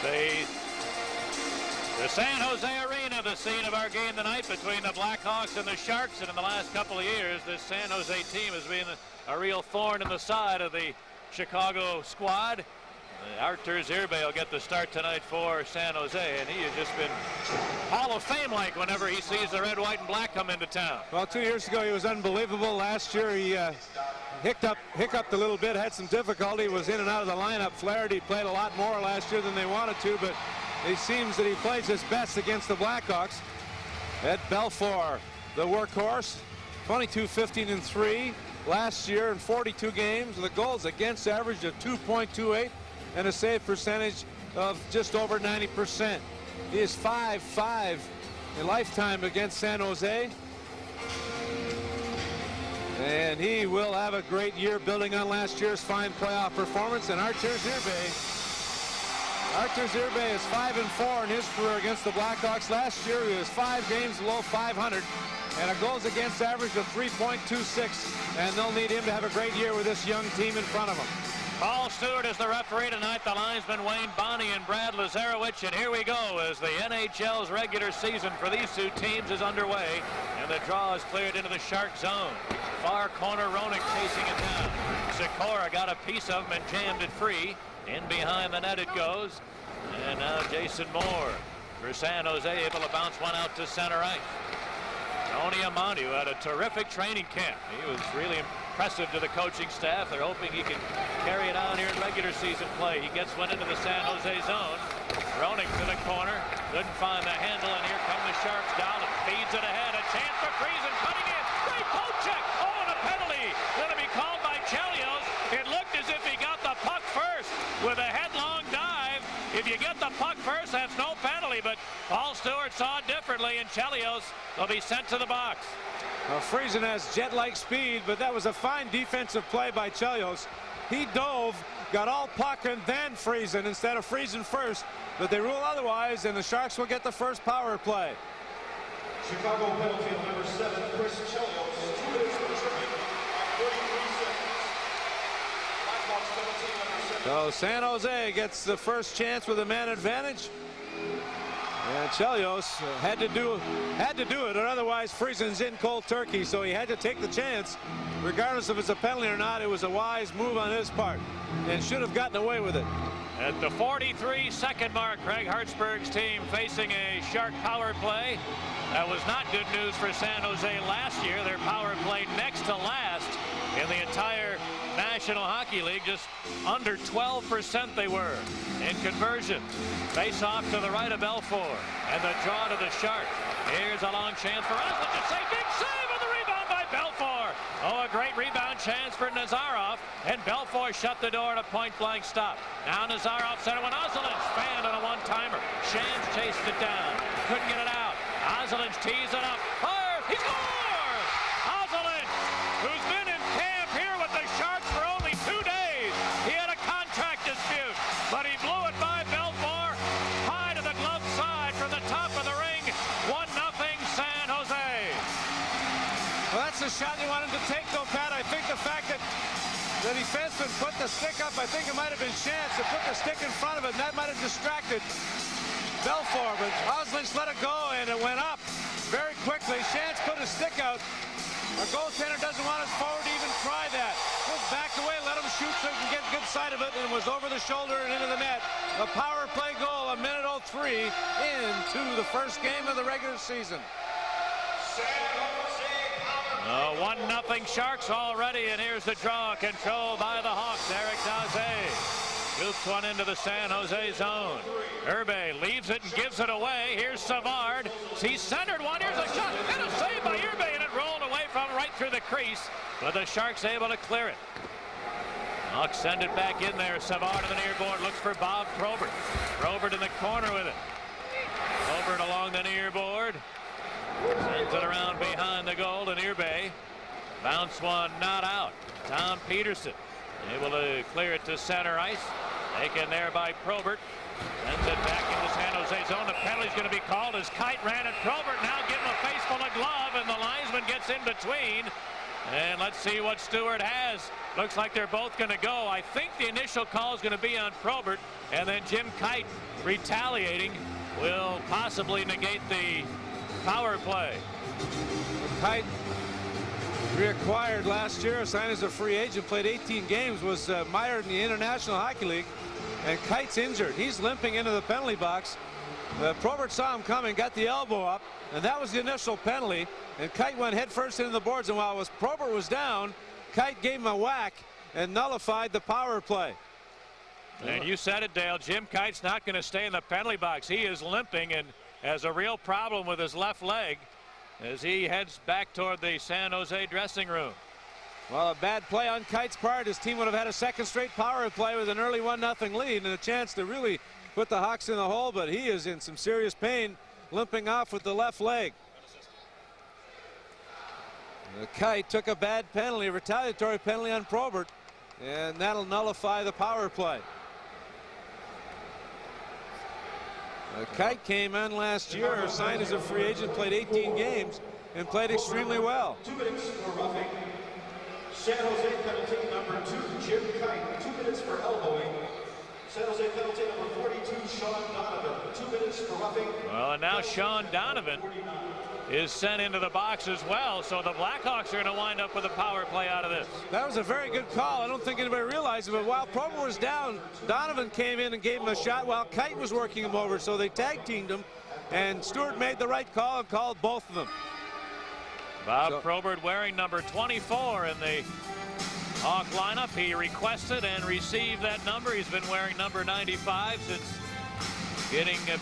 The San Jose Arena, the scene of our game tonight between the Blackhawks and the Sharks. And in the last couple of years, this San Jose team has been a real thorn in the side of the Chicago squad. Artur Zirbe will get the start tonight for San Jose, and he has just been Hall of Fame-like whenever he sees the red, white, and black come into town. Well, 2 years ago he was unbelievable. Last year he hiccuped a little bit, had some difficulty, was in and out of the lineup. Flaherty played a lot more last year than they wanted to, but it seems that he plays his best against the Blackhawks. Ed Belfour, the workhorse, 22-15-3 last year in 42 games with a goals against average of 2.28 and a save percentage of just over 90%. He is 5-5 in lifetime against San Jose. And he will have a great year building on last year's fine playoff performance. And Artur Zirbe is 5-4 in his career against the Blackhawks. Last year he was 5 games below 500 and a goals against average of 3.26. And they'll need him to have a great year with this young team in front of him. Paul Stewart is the referee tonight. The linesmen Wayne Bonney and Brad Lazarowicz. And here we go as the NHL's regular season for these two teams is underway. And the draw is cleared into the Shark zone. Far corner, Roenick chasing it down. Sikora got a piece of him and jammed it free. In behind the net it goes. And now Jason Moore for San Jose, able to bounce one out to center ice. Tony Amonte, who had a terrific training camp. He was really impressive to the coaching staff. They're hoping he can carry it on here in regular season play. He gets one into the San Jose zone. Roenick to the corner. Couldn't find the handle, and here come the Sharks down and feeds it ahead. A chance for Friesen cutting in. Great poke check. Oh, and a penalty. Going to be called by Chelios. It looked as if he got the puck first with a headlong dive. If you get the puck first, that's no penalty, but Paul Stewart saw it differently, and Chelios will be sent to the box. Well, Friesen has jet-like speed, but that was a fine defensive play by Chelios. He dove, got all puck, and then Friesen instead of Friesen first, but they rule otherwise, and the Sharks will get the first power play. Chicago penalty on number 7, Chris Chelios. 2 minutes for tripping, 33 seconds. Blackhawks penalty number 7. So San Jose gets the first chance with a man advantage. And Chelios had to do it, or otherwise Friesen's in cold turkey, so he had to take the chance. Regardless if it's a penalty or not, it was a wise move on his part and should have gotten away with it. At the 43-second mark, Craig Hartsburg's team facing a Shark power play. That was not good news for San Jose last year. Their power play next to last in the entire National Hockey League. Just under 12% they were in conversion. Face off to the right of Belfour, and the draw to the Shark. Here's a long chance for Osler to save. Big save on the rebound by Belfour. Oh, a great rebound chance for Nazarov, and Belfour shut the door at a point-blank stop. Now Nazarov center one. Ozelins fanned on a one-timer. Shams chased it down. Couldn't get it out. Ozelins tees it up. Fires. He scores! Ozelins, who's been in camp here with the Sharks for only 2 days. He had a contract dispute, but he blew it by Belfour. High to the glove side from the top of the ring. 1-0 San Jose. Well, that's the shot you wanted to take, though, Pat. I think the fact that the defenseman put the stick up, I think it might have been Shantz that put the stick in front of it, and that might have distracted Belfour, but Oslins let it go, and it went up very quickly. Shantz put his stick out. A goaltender doesn't want his forward to even try that. Just backed away, let him shoot so he can get a good sight of it, and it was over the shoulder and into the net. A power play goal, 1:03 into the first game of the regular season. 1-0 Sharks already, and here's the draw controlled by the Hawks. Eric Daze shoots one into the San Jose zone. Irbe leaves it and gives it away. Here's Savard. He's centered one. Here's a shot and a save by Irbe, and it rolled away from right through the crease, but the Sharks able to clear it. Hawks send it back in there. Savard to the near board, looks for Bob Probert. Probert in the corner with it. Probert along the near board. Sends it around behind the goal, and Irbe bounce one not out. Tom Peterson able to clear it to center ice. Taken there by Probert. Sends it back into San Jose zone. The penalty's going to be called as Kite ran at Probert. Now give him a face full of glove, and the linesman gets in between. And let's see what Stewart has. Looks like they're both going to go. I think the initial call is going to be on Probert, and then Jim Kite retaliating will possibly negate the power play. Kite reacquired last year, signed as a free agent, played 18 games, was mired in the International Hockey League, and Kite's injured. He's limping into the penalty box. Probert saw him coming, got the elbow up, and that was the initial penalty. And Kite went headfirst into the boards, and while Probert was down, Kite gave him a whack and nullified the power play. And you said it, Dale. Jim Kite's not going to stay in the penalty box. He is limping and has a real problem with his left leg as he heads back toward the San Jose dressing room. Well, a bad play on Kite's part. His team would have had a second straight power play with an early 1-0 lead and a chance to really put the Hawks in the hole, but he is in some serious pain, limping off with the left leg. Kite took a bad penalty, a retaliatory penalty on Probert, and that'll nullify the power play. Kite came in last year, signed as a free agent, played 18 games, and played extremely well. 2 minutes for roughing. San Jose penalty number 2, Jim Kite. 2 minutes for elbowing. San Jose penalty number 42, Sean Donovan. 2 minutes for roughing. Well, and now Sean Donovan is sent into the box as well, so the Blackhawks are going to wind up with a power play out of this. That was a very good call. I don't think anybody realized it, but while Probert was down, Donovan came in and gave him a shot while Kite was working him over, so they tag teamed him, and Stewart made the right call and called both of them. Bob Probert wearing number 24 in the Hawk lineup. He requested and received that number. He's been wearing number 95 since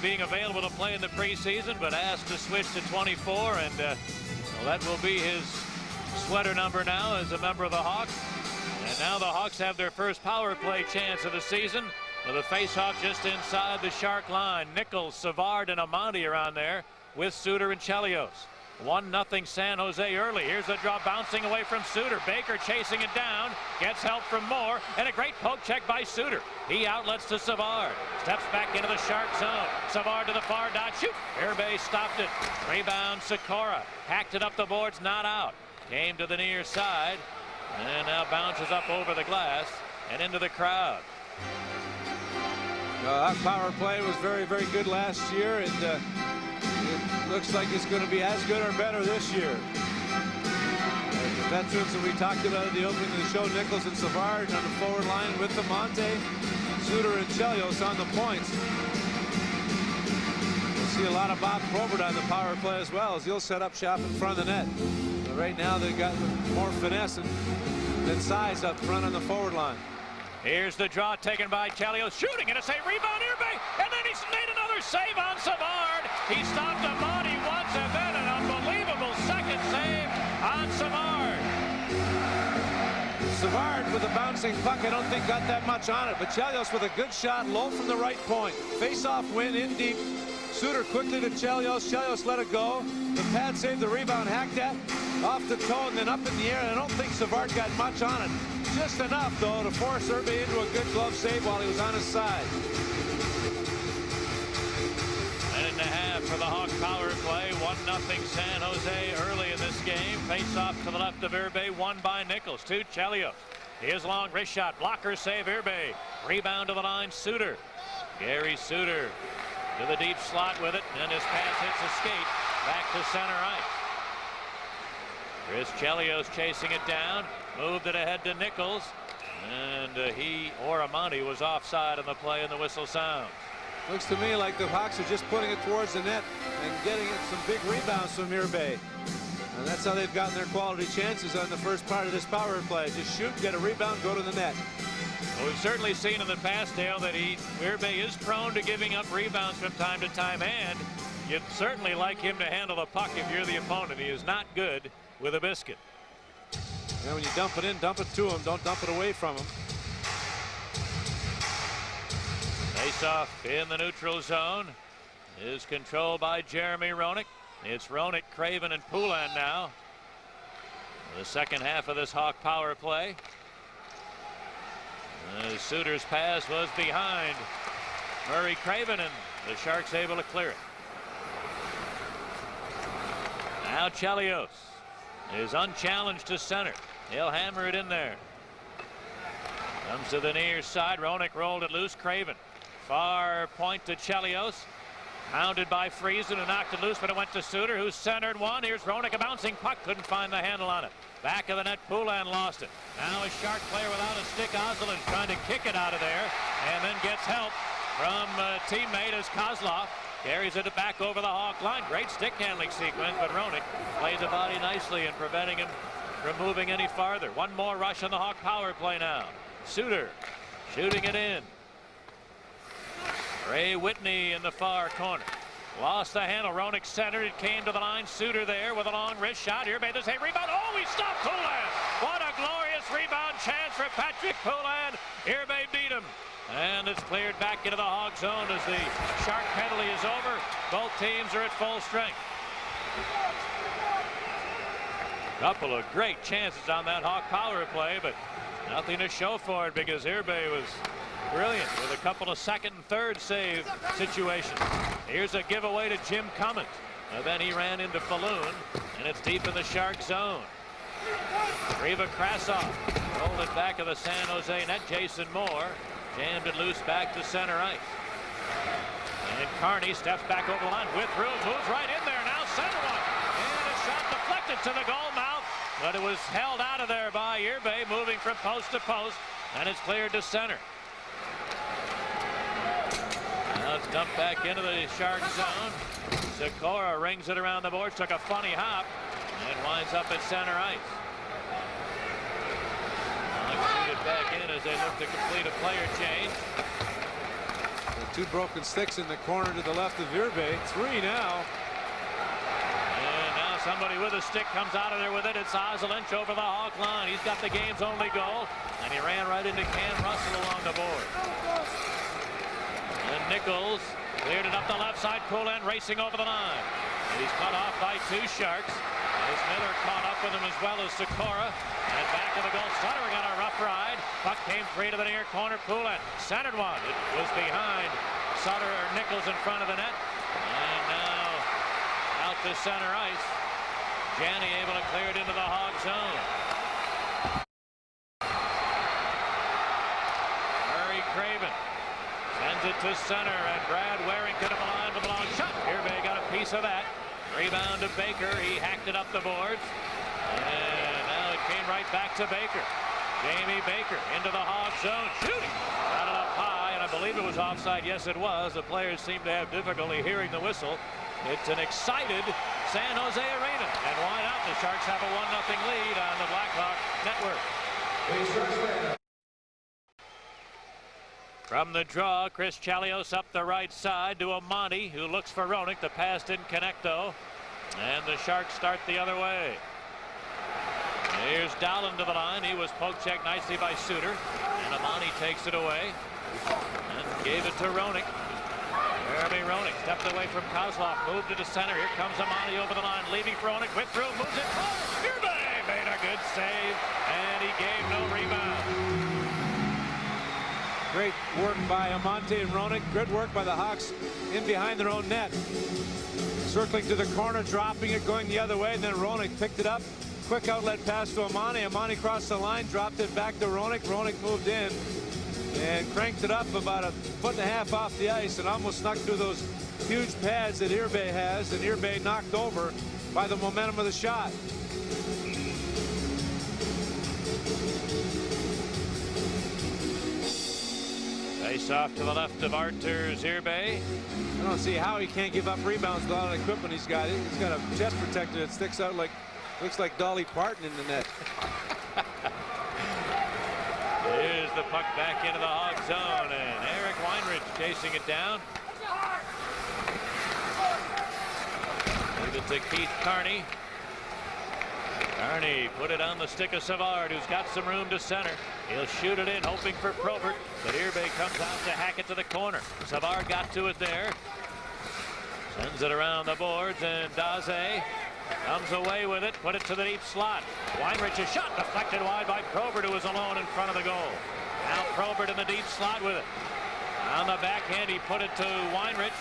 being available to play in the preseason, but asked to switch to 24, and well, that will be his sweater number now as a member of the Hawks. And now the Hawks have their first power play chance of the season with a face-off just inside the Shark line. Nichols, Savard, and Amandi are on there with Suter and Chelios. 1-0 San Jose early. Here's the draw, bouncing away from Suter. Baker chasing it down, gets help from Moore, and a great poke check by Suter. He outlets to Savard, steps back into the Shark zone. Savard to the far dot, shoot. Irbe stopped it. Rebound Sikora, hacked it up the boards, not out. Came to the near side, and now bounces up over the glass and into the crowd. That power play was very, very good last year, and it looks like it's going to be as good or better this year. The veterans that we talked about at the opening of the show, Nichols and Savard on the forward line with the Monte, Suter and Chelios on the points. We'll see a lot of Bob Probert on the power play as well, as he'll set up shop in front of the net. But right now they've got more finesse than size up front on the forward line. Here's the draw taken by Chelios, shooting, and a save, rebound, Irbe, and then he's made another save on Savard. He stopped Amadi once, and then an unbelievable second save on Savard. Savard with a bouncing puck, I don't think got that much on it, but Chelios with a good shot, low from the right point. Face-off win in deep. Suter quickly to Chelios. Chelios let it go. The pad saved the rebound, hacked that off the toe and then up in the air. I don't think Savard got much on it. Just enough, though, to force Irbe into a good glove save while he was on his side. Minute and a half for the Hawk power play. 1-0 San Jose early in this game. Face off to the left of Irbe, won by Nichols. To Chelios. His long wrist shot. Blocker save, Irbe. Rebound to the line, Suter. Gary Suter to the deep slot with it, and his pass hits a skate back to center ice. Chris Chelios chasing it down, moved it ahead to Nichols, and he or Amandi was offside on the play, and the whistle sounds. Looks to me like the Hawks are just putting it towards the net and getting some big rebounds from Irbe. And that's how they've gotten their quality chances on the first part of this power play. Just shoot, get a rebound, go to the net. Well, we've certainly seen in the past, Dale, that Irbe is prone to giving up rebounds from time to time, and you'd certainly like him to handle the puck if you're the opponent. He is not good with a biscuit. And when you dump it in, dump it to him. Don't dump it away from him. Face-off in the neutral zone is controlled by Jeremy Roenick. It's Roenick, Craven, and Poulin now. The second half of this Hawk power play. Suter's pass was behind Murray Craven, and the Sharks able to clear it. Now Chelios is unchallenged to center. He'll hammer it in there. Comes to the near side. Roenick rolled it loose. Craven. Far point to Chelios. Hounded by Friesen, who knocked it loose, but it went to Suter, who centered one. Here's Roenick, a bouncing puck. Couldn't find the handle on it. Back of the net, Poulin lost it. Now a Shark player without a stick. Oslin trying to kick it out of there, and then gets help from a teammate as Kozlov carries it back over the Hawk line. Great stick handling sequence, but Roenick played the body nicely in preventing him from moving any farther. One more rush on the Hawk power play now. Suter shooting it in. Ray Whitney in the far corner. Lost the handle. Roenick centered. It came to the line. Suter there with a long wrist shot. Here, there's a rebound. Oh, he stopped Poulin. What a glorious rebound chance for Patrick Poulin. Irbe beat him. And it's cleared back into the Hawk zone as the Shark penalty is over. Both teams are at full strength. Couple of great chances on that Hawk power play, but nothing to show for it because Irbe was brilliant with a couple of second and third save situations. Here's a giveaway to Jim Cummins. Then he ran into Falloon, and it's deep in the Shark zone. Riva Krasov rolled it back of the San Jose net. Jason Moore jammed it loose back to center ice. And Carney steps back over the line with room, moves right in there now, center one. And a shot deflected to the goal mouth, but it was held out of there by Irbe, moving from post to post, and it's cleared to center. Now it's dumped back into the Shark zone. Sikora rings it around the boards, took a funny hop, and winds up at center ice. Shoot it back in as they look to complete a player change. The two broken sticks in the corner to the left of Irbe. 3 now. And now somebody with a stick comes out of there with it. It's Oslin over the Hawk line. He's got the game's only goal, and he ran right into Cam Russell along the board. And Nichols cleared it up the left side. Poulin racing over the line. And he's cut off by 2 Sharks. As Miller caught up with him as well as Sikora. And back to the goal. Sutter got a rough ride. Puck came free to the near corner. Poulin centered one. It was behind Sutter or Nichols in front of the net. And now out to center ice. Janney able to clear it into the Hog zone. Murray Craven sends it to center, and Brad Warrington of the line with a long shot. Irbe got a piece of that. Rebound to Baker. He hacked it up the boards. And now it came right back to Baker. Jamie Baker into the Hog zone. Shooting. Got it up high, and I believe it was offside. Yes, it was. The players seem to have difficulty hearing the whistle. It's an excited San Jose arena. And why not? The Sharks have a 1-0 lead on the Blackhawk network. From the draw, Chris Chelios up the right side to Amani, who looks for Roenick. The pass didn't connect, though. And the Sharks start the other way. Here's Dowland to the line. He was poke checked nicely by Suter. And Amani takes it away and gave it to Roenick. Jeremy Roenick stepped away from Kozlov, moved to the center. Here comes Amani over the line, leaving for Roenick. With through, moves it forward. Irbe made a good save, and he gave no rebound. Great work by Amante and Roenick. Good work by the Hawks in behind their own net. Circling to the corner, dropping it, going the other way, and then Roenick picked it up. Quick outlet pass to Amani. Amani crossed the line, dropped it back to Roenick. Roenick moved in and cranked it up about 1.5 feet off the ice and almost snuck through those huge pads that Irbe has, and Irbe knocked over by the momentum of the shot. Face off to the left of Artur Irbe. I don't see how he can't give up rebounds with all the equipment he's got. He's got a chest protector that sticks out like, looks like Dolly Parton in the net. Here's the puck back into the Hog zone, and Eric Weinrich chasing it down. Leave it to Keith Carney. Carney put it on the stick of Savard, who's got some room to center. He'll shoot it in, hoping for Probert, but Irbe comes out to hack it to the corner. Savard got to it there. Sends it around the boards, and Daze comes away with it, put it to the deep slot. Weinrich, a shot deflected wide by Probert, who was alone in front of the goal. Now Probert in the deep slot with it. On the backhand, he put it to Weinrich.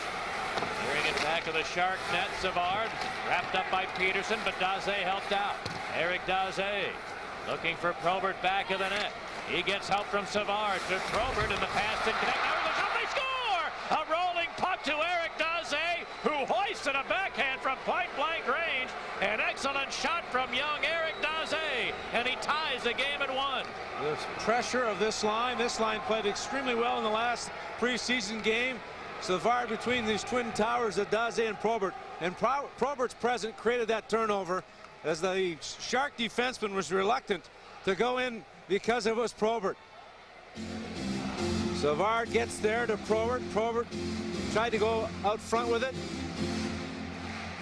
Clearing it back to the Shark net. Savard wrapped up by Peterson, but Daze helped out. Eric Daze looking for Probert back of the net. He gets help from Savard to Probert, and the pass didn't connect. Now he looks up, they score! A rolling puck to Eric Daze, who hoisted a backhand from point-blank range. An excellent shot from young Eric Daze, and he ties the game at 1. The pressure of this line played extremely well in the last preseason game. Savard between these twin towers of Daze and Probert, and Probert's presence created that turnover as the Shark defenseman was reluctant to go in because it was Probert. Savard gets there to Probert. Probert tried to go out front with it.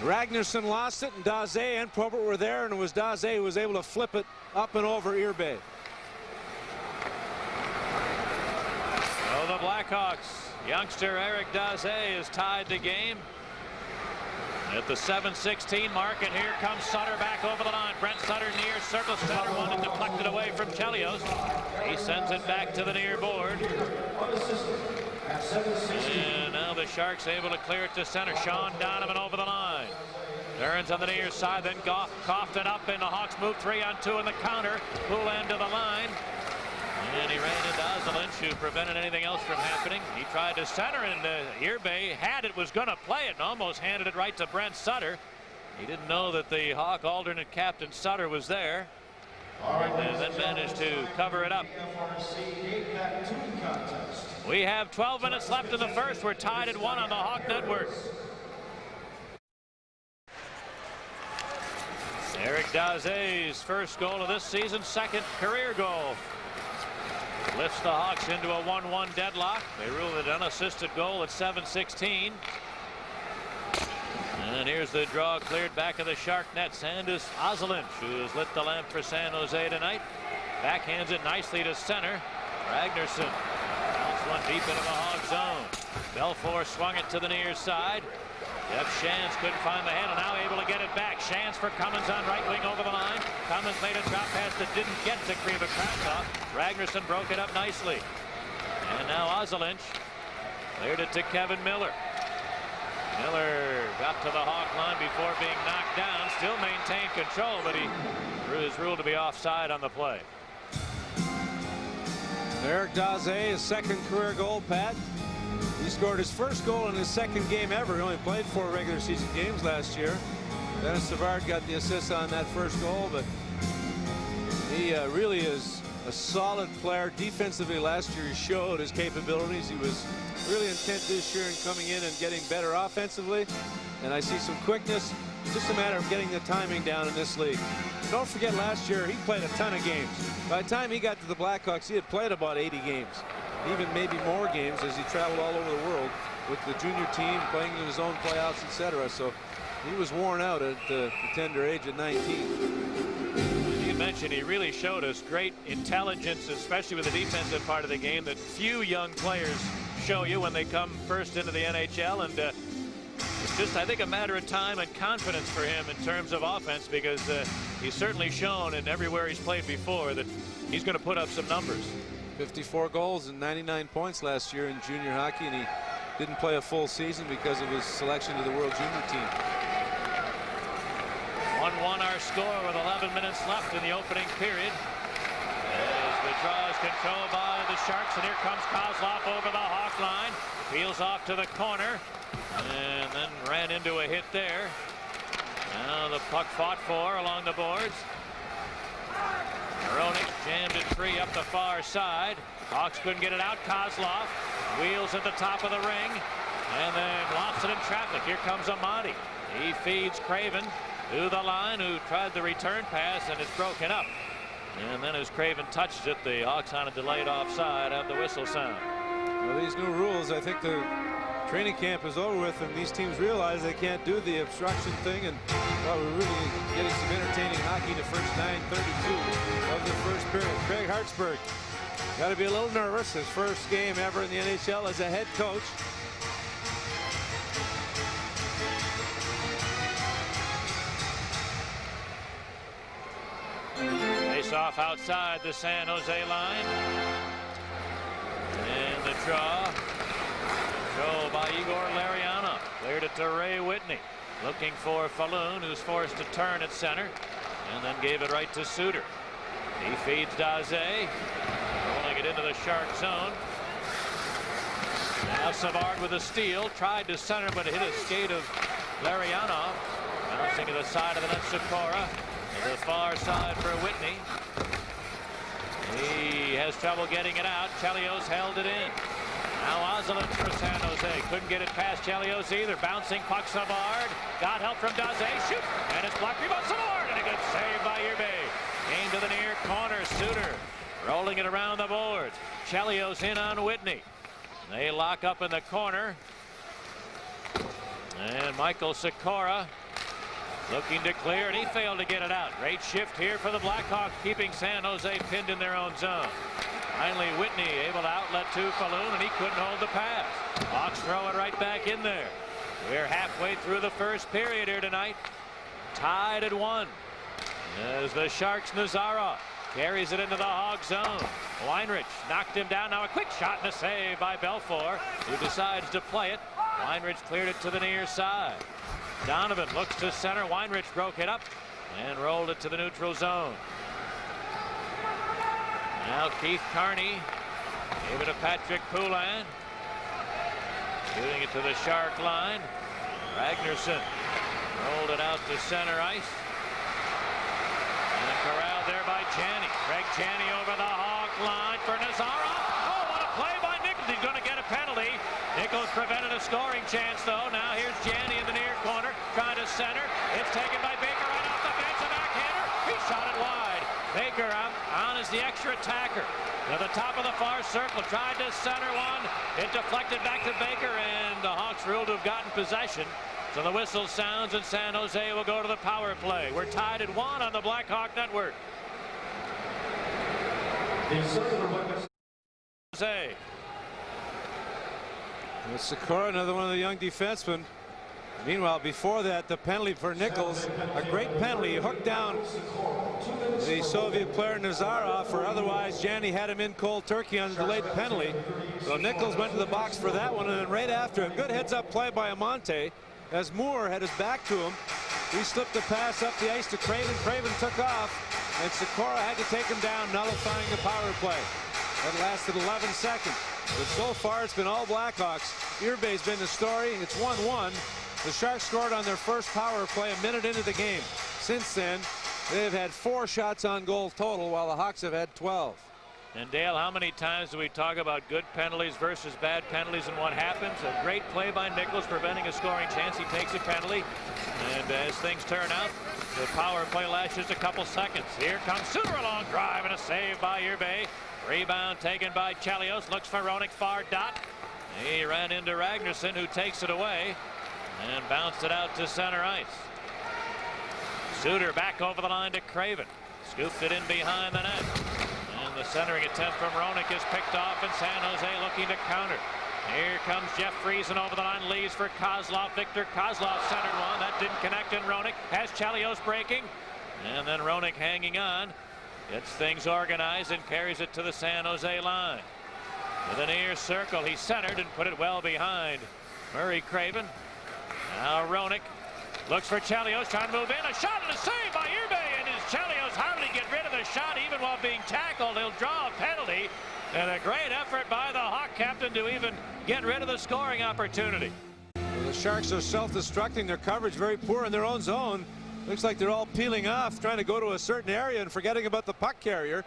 Ragnarsson lost it, and Daze and Probert were there, and it was Daze who was able to flip it up and over Irbe. So the Blackhawks, youngster Eric Daze has tied the game at the 7:16 mark, and here comes Sutter back over the line. Brent Sutter near circle, center one and deflected away from Chelios. He sends it back to the near board. And now the Sharks able to clear it to center. Sean Donovan over the line. Turns on the near side, then Goff coughed it up, and the Hawks move 3-on-2 in the counter. Pull end to the line. And he ran into Ozelinch, who prevented anything else from happening. He tried to center, and Irbe had it, was going to play it, and almost handed it right to Brent Sutter. He didn't know that the Hawk alternate captain Sutter was there. And then managed to cover it up. We have 12 minutes left in the first. We're tied at 1 on the Hawk Network. Eric Daze's first goal of this season, second career goal. Lifts the Hawks into a 1-1 deadlock. They rule it an unassisted goal at 7:16. And here's the draw cleared back of the Shark net. Sandus Ozelinch, who has lit the lamp for San Jose tonight. Backhands it nicely to center. Ragnarsson bounce one deep into the Hawk zone. Belfour swung it to the near side. Jeff Shantz couldn't find the handle, now able to get it back. Shantz for Cummins on right wing over the line. Cummins made a drop pass that didn't get to Kriva Kravtsov. Ragnarsson broke it up nicely. And now Ozelinch cleared it to Kevin Miller. Miller got to the Hawk line before being knocked down. Still maintained control, but he is ruled to be offside on the play. Eric Daze, his second career goal, Pat. He scored his first goal in his second game ever. He only played 4 regular season games last year. Dennis Savard got the assist on that first goal, but he really is a solid player. Defensively last year he showed his capabilities. He was really intent this year in coming in and getting better offensively, and I see some quickness. It's just a matter of getting the timing down in this league. Don't forget, last year he played a ton of games. By the time he got to the Blackhawks, he had played about 80 games, even maybe more games, as he traveled all over the world with the junior team, playing in his own playoffs, etc. So he was worn out at the tender age of 19. You mentioned he really showed us great intelligence, especially with the defensive part of the game, that few young players show you when they come first into the NHL. And it's just, I think, a matter of time and confidence for him in terms of offense, because he's certainly shown in everywhere he's played before that he's going to put up some numbers. 54 goals and 99 points last year in junior hockey, and he didn't play a full season because of his selection to the World Junior Team. 1-1 our score with 11 minutes left in the opening period. As the draw is controlled by the Sharks, and here comes Kozlov over the Hawk line. Peels off to the corner, and then ran into a hit there. Now the puck fought for along the boards. Hronek jammed it free up the far side. Hawks couldn't get it out. Kozlov wheels at the top of the ring and then lofts it in traffic. Here comes Amati. He feeds Craven to the line, who tried the return pass, and it's broken up. And then as Craven touches it, the Hawks on a delayed offside have the whistle sound. Well, these new rules, I think the training camp is over with, and these teams realize they can't do the obstruction thing, and well, we're really getting some entertaining hockey the first 9:32 of the first period. Craig Hartsburg got to be a little nervous. His first game ever in the NHL as a head coach. Face off outside the San Jose line. And the draw. Controlled by Igor Larianov. Cleared it to Ray Whitney. Looking for Falloon, who's forced to turn at center. And then gave it right to Suter. He feeds Daze. Rolling it into the Shark zone. Now Savard with a steal. Tried to center, but hit a skate of Larionov. Bouncing to the side of the net, Sikora. To the far side for Whitney. He has trouble getting it out. Chelios held it in. Now Ozelin for San Jose. Couldn't get it past Chelios either. Bouncing puck, Savard. Got help from Daze. Shoot! And it's blocked. Rebound, Savard! And a good save by Irbe. Came to the near corner. Suter rolling it around the boards. Chelios in on Whitney. They lock up in the corner. And Michael Sikora looking to clear, and he failed to get it out. Great shift here for the Blackhawks, keeping San Jose pinned in their own zone. Finally, Whitney able to outlet to Falloon, and he couldn't hold the pass. Hawks throw it right back in there. We're halfway through the first period here tonight. Tied at 1. As the Sharks' Nazarov carries it into the Hawk zone. Weinrich knocked him down. Now a quick shot and a save by Belfour, who decides to play it. Weinrich cleared it to the near side. Donovan looks to center. Weinrich broke it up and rolled it to the neutral zone. Now Keith Carney gave it to Patrick Poulin. Shooting it to the Shark line. Ragnarsson rolled it out to center ice. And corralled there by Janney. Greg Janney over the Hawk line for Nazarov. Oh, what a play by Nichols. He's going to get a penalty. Nichols prevented a scoring chance, though. Now here's Janney in the near corner, trying to center. It's taken by Baker right off the bench. A backhander. He shot it wide. Baker on as the extra attacker. To the top of the far circle. Tried to center one. It deflected back to Baker, and the Hawks ruled to have gotten possession. So the whistle sounds, and San Jose will go to the power play. We're tied at 1 on the Blackhawk Network. Jose. Sikora, another one of the young defensemen. Meanwhile, before that, the penalty for Nichols, a great penalty. He hooked down the Soviet player Nazarov, or otherwise Janney had him in cold turkey on the delayed penalty. So Nichols went to the box for that one, and then right after, a good heads-up play by Amante. As Moore had his back to him, he slipped the pass up the ice to Craven. Craven took off, and Sikora had to take him down, nullifying the power play. That lasted 11 seconds. But so far, it's been all Blackhawks. Irbe's been the story. It's 1-1. The Sharks scored on their first power play a minute into the game. Since then, they've had 4 shots on goal total, while the Hawks have had 12. And Dale, how many times do we talk about good penalties versus bad penalties and what happens? A great play by Nichols preventing a scoring chance. He takes a penalty, and as things turn out, the power play lasts just a couple seconds. Here comes Suter, a long drive and a save by Irbe. Rebound taken by Chelios. Looks for Roenick, far dot. He ran into Ragnarsson, who takes it away and bounced it out to center ice. Suter back over the line to Craven. Scooped it in behind the net. And the centering attempt from Roenick is picked off, and San Jose looking to counter. Here comes Jeff Friesen over the line, leaves for Kozlov. Victor Kozlov centered one. That didn't connect, and Roenick has Chelios breaking. And then Roenick hanging on. Gets things organized and carries it to the San Jose line. With a near circle, he centered and put it well behind Murray Craven. Now Roenick looks for Chelios, trying to move in. A shot and a save by Irbe, and as Chelios hardly get rid of the shot even while being tackled, he'll draw a penalty. And a great effort by the Hawk captain to even get rid of the scoring opportunity. Well, the Sharks are self-destructing. Their coverage very poor in their own zone. Looks like they're all peeling off, trying to go to a certain area and forgetting about the puck carrier.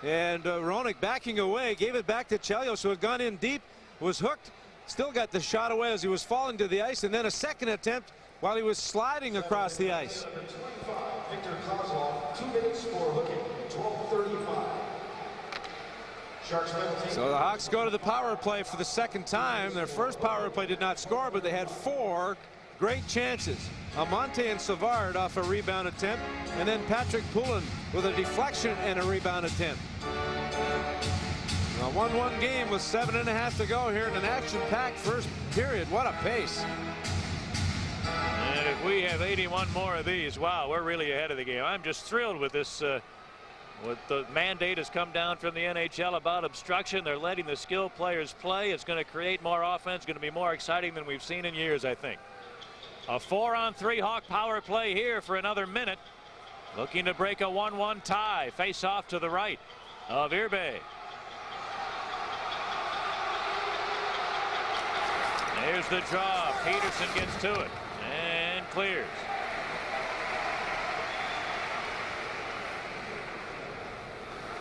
And Roenick backing away, gave it back to Chelios, who had gone in deep, was hooked, still got the shot away as he was falling to the ice, and then a second attempt while he was sliding across the ice. Victor Kozlov, 2 minutes for hooking, 12:35. Sharks penalty. So the Hawks go to the power play for the second time. Their first power play did not score, but they had 4 great chances. Amante and Savard off a rebound attempt, and then Patrick Poulin with a deflection and a rebound attempt. A 1-1 game with 7.5 to go here in an action-packed first period. What a pace. And if we have 81 more of these, wow, we're really ahead of the game. I'm just thrilled with this. What the mandate has come down from the NHL about obstruction. They're letting the skilled players play. It's going to create more offense, going to be more exciting than we've seen in years, I think. A 4-on-3 Hawk power play here for another minute. Looking to break a 1-1 tie. Face off to the right of Irbe. There's the draw. Peterson gets to it and clears.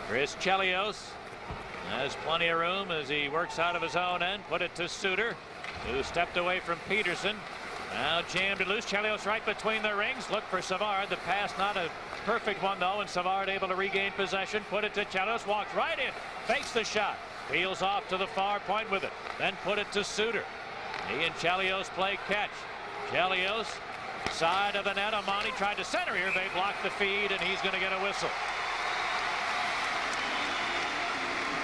Chris Chelios has plenty of room as he works out of his own end. Put it to Suter, who stepped away from Peterson. Now jammed it loose. Chelios right between the rings. Look for Savard. The pass not a perfect one though, and Savard able to regain possession. Put it to Chelios. Walks right in. Fakes the shot. Wheels off to the far point with it. Then put it to Suter. He and Chelios play catch. Chelios side of the net. Amani tried to center here. They blocked the feed, and he's going to get a whistle.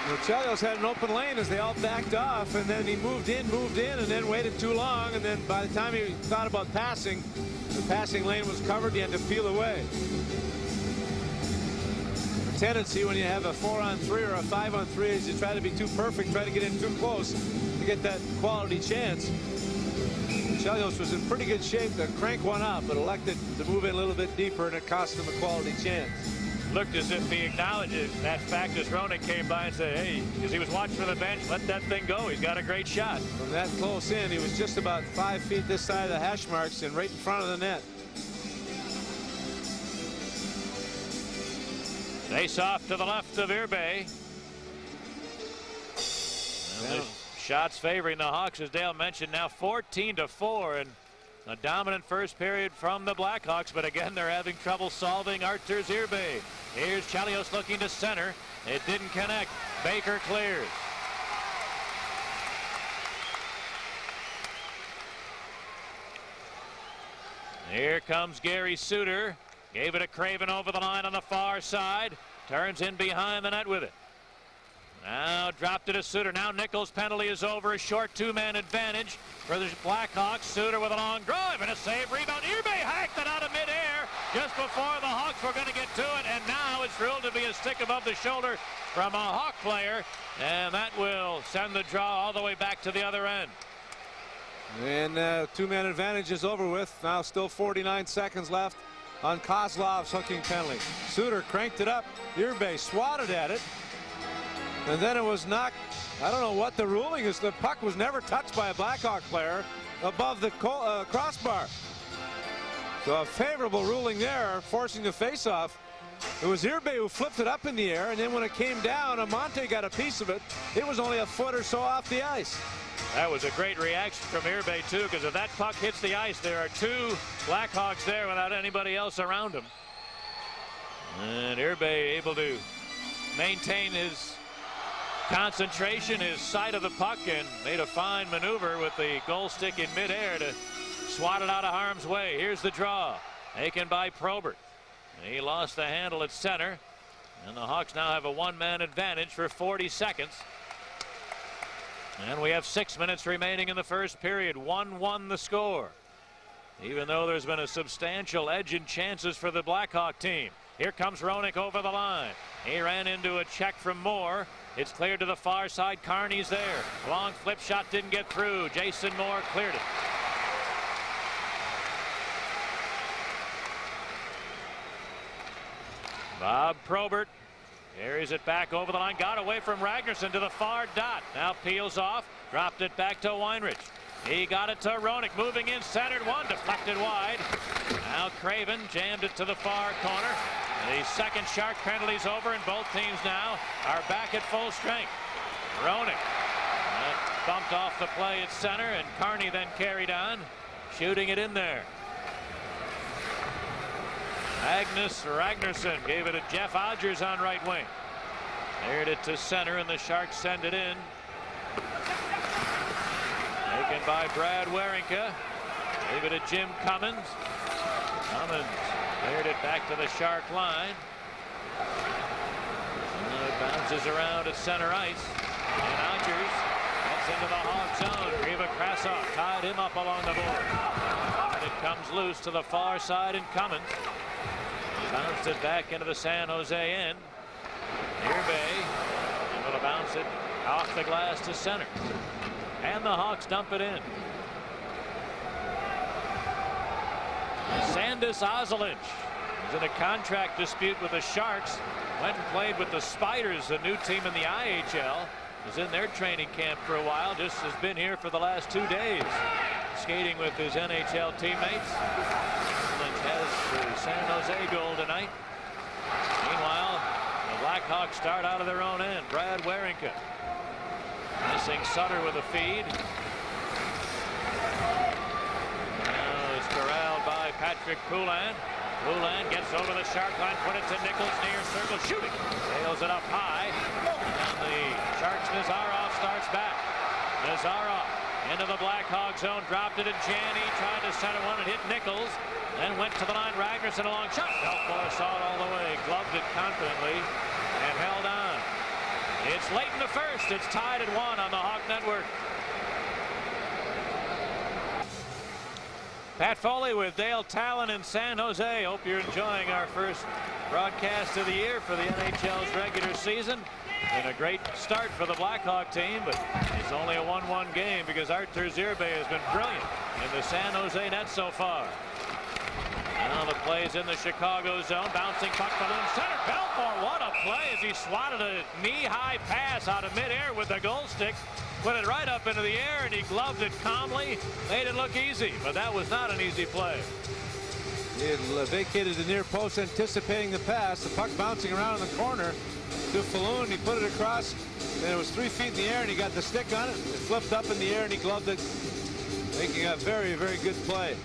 Well, Chelios had an open lane as they all backed off, and then he moved in, and then waited too long, and then by the time he thought about passing, the passing lane was covered. He had to peel away. The tendency when you have a 4-on-3 or a 5-on-3 is you try to be too perfect, try to get in too close to get that quality chance. Chelios was in pretty good shape to crank one up, but elected to move in a little bit deeper, and it cost him a quality chance. Looked as if he acknowledges that fact as Roenick came by and said, hey, because he was watching from the bench, let that thing go. He's got a great shot. From that close in, he was just about 5 feet this side of the hash marks and right in front of the net. Face off to the left of Irbe. The shots favoring the Hawks, as Dale mentioned, now 14-4, and a dominant first period from the Blackhawks, but again they're having trouble solving Arturs Irbe. Here's Chelios looking to center. It didn't connect. Baker clears. Here comes Gary Suter. Gave it to Craven over the line on the far side. Turns in behind the net with it. Now dropped it to Suter. Now Nichols' penalty is over. A short two-man advantage for the Blackhawks. Suter with a long drive and a save. Rebound. Irbe hacked it out of midair just before the Hawks were going to get to it. And now it's ruled to be a stick above the shoulder from a Hawk player. And that will send the draw all the way back to the other end. And two-man advantage is over with. Now still 49 seconds left on Kozlov's hooking penalty. Suter cranked it up. Irbe swatted at it. And then it was knocked. I don't know what the ruling is. The puck was never touched by a Blackhawk player above the crossbar. So a favorable ruling there, forcing the face-off. It was Irbe who flipped it up in the air, and then when it came down, Amante got a piece of it. It was only a foot or so off the ice. That was a great reaction from Irbe, too, because if that puck hits the ice, there are two Blackhawks there without anybody else around him. And Irbe able to maintain his concentration, his sight of the puck, and made a fine maneuver with the goal stick in midair to swat it out of harm's way. Here's the draw taken by Probert. He lost the handle at center, and the Hawks now have a one-man advantage for 40 seconds. And we have 6 minutes remaining in the first period. 1-1 the score, even though there's been a substantial edge in chances for the Blackhawk team. Here comes Roenick over the line. He ran into a check from Moore. It's cleared to the far side. Carney's there. Long flip shot didn't get through. Jason Moore cleared it. Bob Probert carries it back over the line. Got away from Ragnarsson to the far dot. Now peels off. Dropped it back to Weinrich. He got it to Roenick. Moving in. Centered one. Deflected wide. Now Craven jammed it to the far corner. The second Shark penalty's over, and both teams now are back at full strength. Roenick bumped off the play at center, and Carney then carried on, shooting it in there. Magnus Ragnarsson gave it to Jeff Odgers on right wing. Aired it to center, and the Sharks send it in. Taken by Brad Wawrinka. Gave it to Jim Cummins. Cummins aired it back to the Shark line. And it bounces around at center ice. And Odgers gets into the Hawk zone. Riva Krasov tied him up along the board. And it comes loose to the far side, and Cummins bounced it back into the San Jose end. Irbe able to bounce it off the glass to center. And the Hawks dump it in. Sandis Ozolic is in a contract dispute with the Sharks. Went and played with the Spiders, a new team in the IHL. Was in their training camp for a while, just has been here for the last 2 days, skating with his NHL teammates. Lynch has the San Jose goal tonight. Meanwhile, the Blackhawks start out of their own end. Brad Warrington missing Sutter with a feed. Now it's corralled by Patrick Poulin. Poulin gets over the Shark line, put it to Nichols near circle, shooting. Sails it up high. And the Sharks' Nazarov starts back. Nazarov into the Blackhawk zone, dropped it to Janney, tried to center one and hit Nichols. Then went to the line, Ragnarsson a long shot. Belfour saw it all the way, gloved it confidently, and held on. It's late in the first. It's tied at 1 on the Hawk Network. Pat Foley with Dale Talon in San Jose. Hope you're enjoying our first broadcast of the year for the NHL's regular season. Been a great start for the Blackhawk team, but it's only a 1-1 game because Artur Zirbe has been brilliant in the San Jose net so far. Now the play's in the Chicago zone. Bouncing puck balloon center. Belfour, what a play as he swatted a knee-high pass out of midair with the goal stick. Put it right up into the air, and he gloved it calmly. Made it look easy, but that was not an easy play. He had vacated the near post, anticipating the pass. The puck bouncing around in the corner to Falloon. He put it across, and it was 3 feet in the air, and he got the stick on it. It flipped up in the air, and he gloved it, making a very, very good play.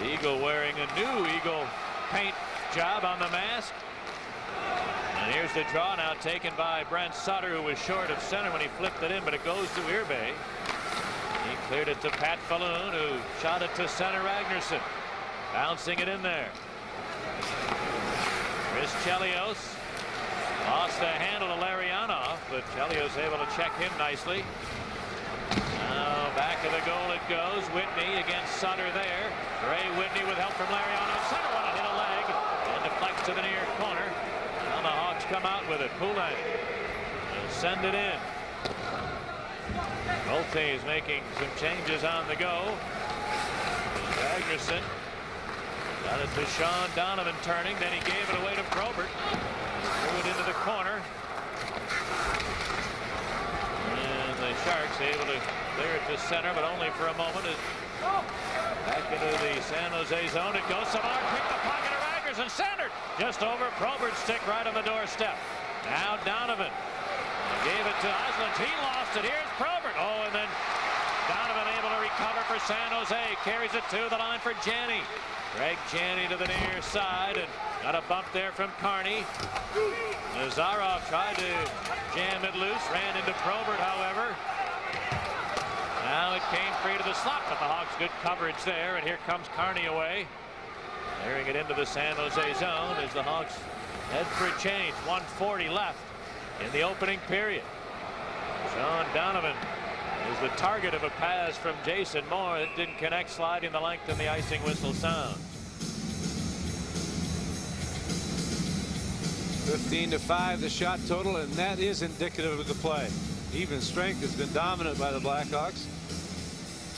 The Eagle wearing a new Eagle paint job on the mask. And here's the draw now taken by Brent Sutter, who was short of center when he flipped it in, but it goes to Irbe. He cleared it to Pat Falloon, who shot it to center Ragnarsson. Bouncing it in there. Chris Chelios lost the handle to Larionov, but Chelios able to check him nicely. Now back of the goal it goes. Whitney against Sutter there. Ray Whitney with help from Larionov. Sutter want to hit a leg and deflect to the near corner. Now the Hawks come out with it. Poulin will send it in. Both teams making some changes on the go. Ragnarsson got it to Sean Donovan turning. Then he gave it away to Probert. Threw it into the corner. And the Sharks able to clear it to center, but only for a moment. Back into the San Jose zone. It goes. Savard picked the pocket of Ragnarsson, centered just over Probert's stick right on the doorstep. Now Donovan gave it to Osland. He lost it. Here's Probert. Oh, and then Donovan able to recover for San Jose. Carries it to the line for Janney. Greg Janney to the near side, and got a bump there from Carney. Nazarov tried to jam it loose, ran into Probert, however. Now it came free to the slot, but the Hawks good coverage there, and here comes Carney away. Clearing it into the San Jose zone as the Hawks head for a change. 1:40 left in the opening period. Sean Donovan is the target of a pass from Jason Moore. It didn't connect, sliding the length, and the icing whistle sound. 15-5 the shot total, and that is indicative of the play. Even strength has been dominant by the Blackhawks,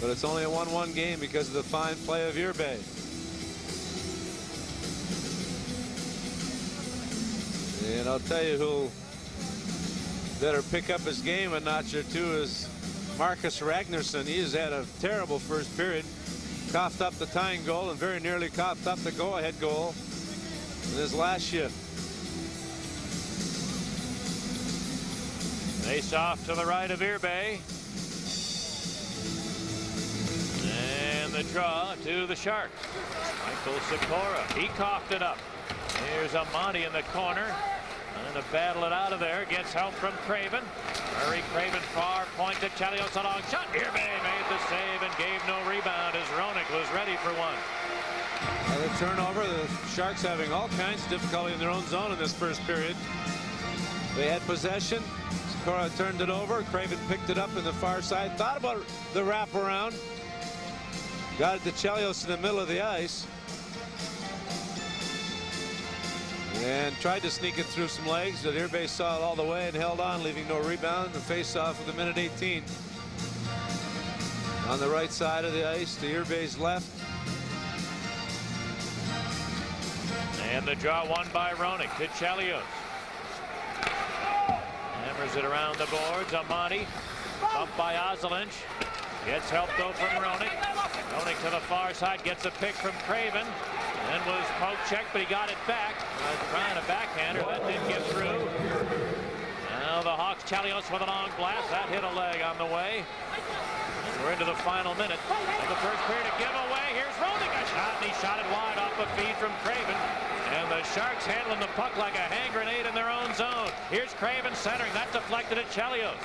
but it's only a 1-1 game because of the fine play of Irbe. And I'll tell you who'll better pick up his game a notch or two is Marcus Ragnarsson. He has had a terrible first period. Coughed up the tying goal and very nearly coughed up the go-ahead goal in his last shift. Face off to the right of Irbe. And the draw to the Sharks. Michael Sikora. He coughed it up. Here's Amani in the corner. And to battle it out of there. Gets help from Craven. Murray Craven far point to Chelios. A long shot. Irbe made the save and gave no rebound as Roenick was ready for one. Another turnover. The Sharks having all kinds of difficulty in their own zone in this first period. They had possession. Sikora turned it over. Craven picked it up in the far side. Thought about the wraparound. Got it to Chelios in the middle of the ice. And tried to sneak it through some legs, but Irbe saw it all the way and held on, leaving no rebound. The face-off with a minute 18. On the right side of the ice to Irbe's left. And the draw won by Roenick to Chelios. Hammers it around the boards. Amani bumped by Ozolinsh. Gets help though from Roenick. Roenick to the far side, gets a pick from Craven. Then was poke checked, but he got it back. Trying a backhander, that didn't get through. Now the Hawks, Chelios with a long blast. That hit a leg on the way. And we're into the final minute of the first period. A giveaway. Here's Roenick. A shot, and he shot it wide off a feed from Craven. And the Sharks handling the puck like a hand grenade in their own zone. Here's Craven centering. That deflected at Chelios.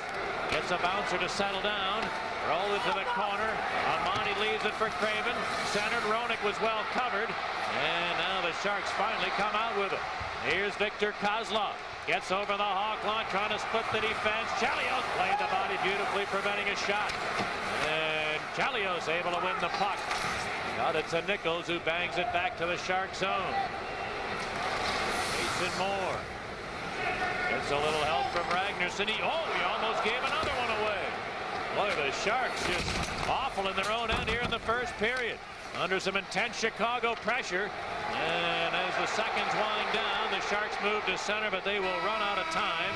Gets a bouncer to settle down. Rolled it to the corner. Amani leaves it for Craven. Centered. Roenick was well covered. And now the Sharks finally come out with it. Here's Victor Kozlov. Gets over the Hawk line, trying to split the defense. Chelios played the body beautifully, preventing a shot. And Chelios able to win the puck. Got it to Nichols, who bangs it back to the Shark zone. Mason Moore gets a little help from Ragnarsson. He almost gave another one away. Boy, the Sharks just awful in their own end here in the first period. Under some intense Chicago pressure. And as the seconds wind down, the Sharks move to center, but they will run out of time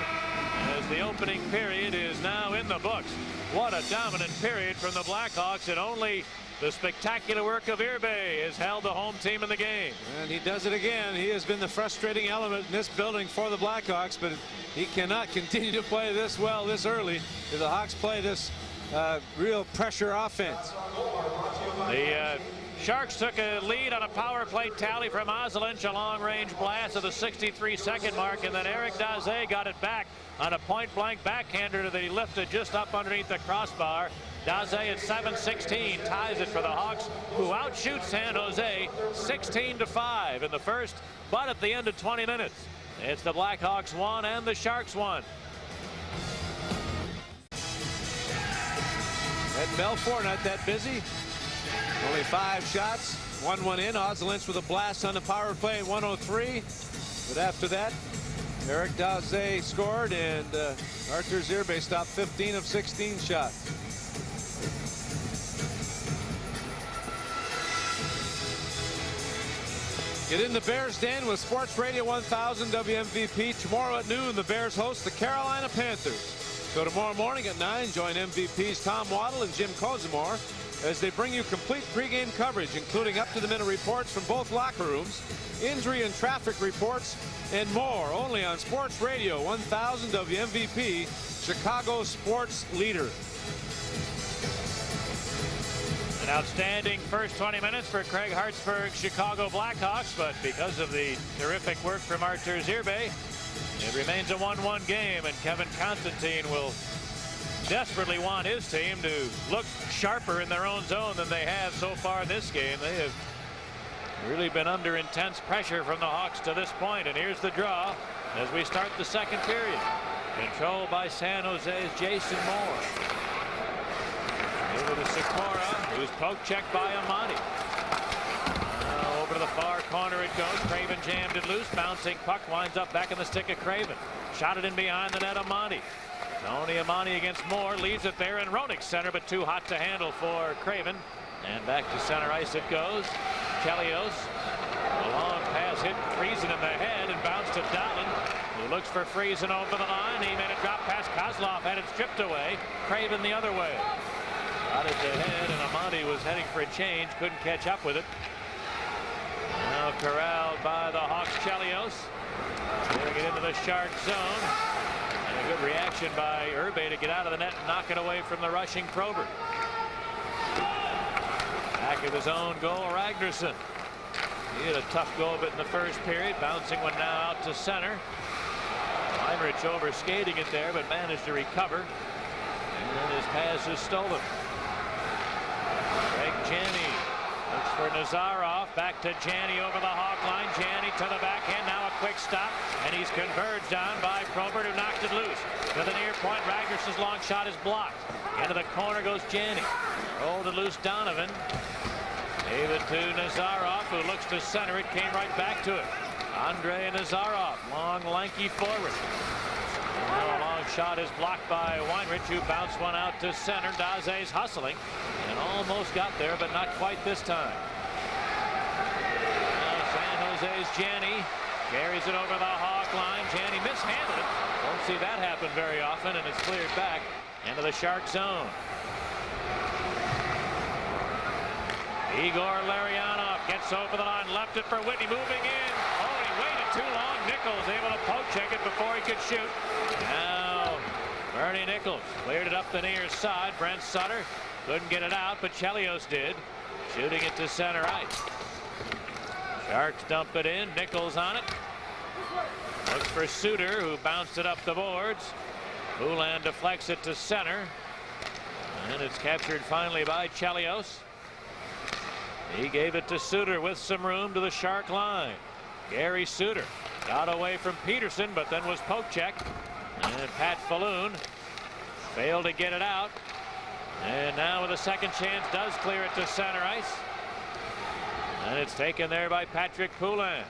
as the opening period is now in the books. What a dominant period from the Blackhawks, and only the spectacular work of Irbe has held the home team in the game. And he does it again. He has been the frustrating element in this building for the Blackhawks, but he cannot continue to play this well this early if the Hawks play this real pressure offense. The Sharks took a lead on a power play tally from Ozolinsh, a long-range blast at the 63-second mark, and then Eric Daze got it back on a point-blank backhander that he lifted just up underneath the crossbar. Daze at 7:16 ties it for the Hawks, who outshoot San Jose 16-5 in the first, but at the end of 20 minutes, it's the Blackhawks 1 and the Sharks 1. At Belfour, not that busy. Only 5 shots. 1-1 in. Ozolinsh with a blast on the power play at 1:03. But after that, Eric Daze scored, and Artur Zirbe stopped 15 of 16 shots. Get in the Bears Den with Sports Radio 1000 WMVP. Tomorrow at noon, the Bears host the Carolina Panthers. So tomorrow morning at 9, join MVPs Tom Waddle and Jim Kozimor as they bring you complete pregame coverage, including up-to-the-minute reports from both locker rooms, injury and traffic reports, and more, only on Sports Radio 1000 WMVP, Chicago sports leader. An outstanding first 20 minutes for Craig Hartsburg's Chicago Blackhawks, but because of the terrific work from Artur Zirbe, it remains a 1-1 game, and Kevin Constantine will desperately want his team to look sharper in their own zone than they have so far in this game. They have really been under intense pressure from the Hawks to this point, and here's the draw as we start the second period. Controlled by San Jose's Jason Moore. Over to Sikora, who's poke checked by Amani. Now over to the far corner it goes. Craven jammed it loose. Bouncing puck winds up back in the stick of Craven. Shot it in behind the net. Amani. Tony Amani against Moore, leaves it there, and Roenick center, but too hot to handle for Craven. And back to center ice it goes. Chelios, a long pass hit Friesen in the head and bounced to Dahlen, who looks for Friesen over the line. He made a drop pass. Kozlov had it stripped away. Craven the other way. Got it to head, and Amani was heading for a change, couldn't catch up with it. Now corralled by the Hawks. Chelios getting it into the Shark zone. A good reaction by Irbe to get out of the net and knock it away from the rushing Probert. Back of his own goal, Ragnarsson. He had a tough go of it in the first period. Bouncing one now out to center. Heinrich over skating it there, but managed to recover. And then his pass is stolen. Greg Janney looks for Nazarov. Back to Janney over the Hawk line. Janney to the backhand. Now a quick stop, and he's converged on by Probert, who knocked it loose. To the near point, Ragnarsson's long shot is blocked. Into the corner goes Janney. Rolled it loose, Donovan. Gave it to Nazarov, who looks to center. It came right back to it. Andrei Nazarov, long, lanky forward. Now a long shot is blocked by Weinrich, who bounced one out to center. Daze's hustling and almost got there, but not quite this time. Now San Jose's Janney carries it over the Hawk line. Janney mishandled it. Don't see that happen very often, and it's cleared back into the Shark zone. Igor Larionov gets over the line, left it for Whitney, moving in. Oh, he waited too long. Nichols able to poke check it before he could shoot. Now Bernie Nichols cleared it up the near side. Brent Sutter couldn't get it out, but Chelios did, shooting it to center ice. Sharks dump it in. Nichols on it. Looks for Suter, who bounced it up the boards. Poulin deflects it to center, and it's captured finally by Chelios. He gave it to Suter with some room to the Shark line. Gary Suter got away from Peterson, but then was poke checked. And Pat Falloon failed to get it out. And now with a second chance does clear it to center ice. And it's taken there by Patrick Poulin.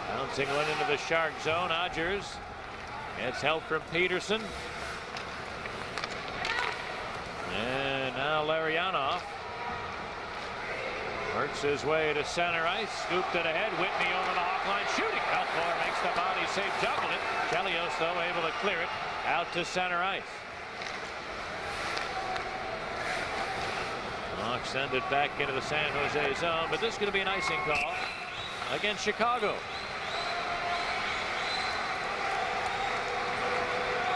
Bouncing one into the Shark zone. Odgers gets help from Peterson. And now Larionov works his way to center ice. Scooped it ahead. Whitney over the Hawk line. Shooting. Belfour makes the body save. Juggled it. Chelios, though, able to clear it out to center ice. Hawks send it back into the San Jose zone, but this is going to be an icing call against Chicago.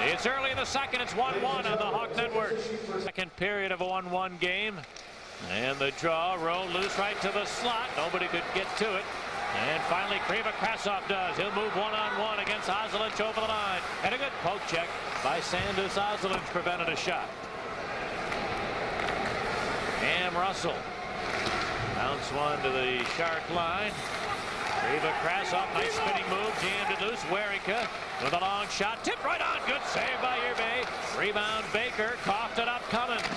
It's early in the second. It's 1-1 on the Hawk Network. Second period of a 1-1 game. And the draw rolled loose right to the slot. Nobody could get to it. And finally, Kriva Krasov does. He'll move one-on-one against Ozelich over the line. And a good poke check by Sandis Ozelich prevented a shot. Cam Russell. Bounce one to the Shark line. Kriva Krasov, nice spinning move, jammed it loose. Wericke with a long shot, tipped right on. Good save by Irbe. Rebound Baker, coughed it up Cummins.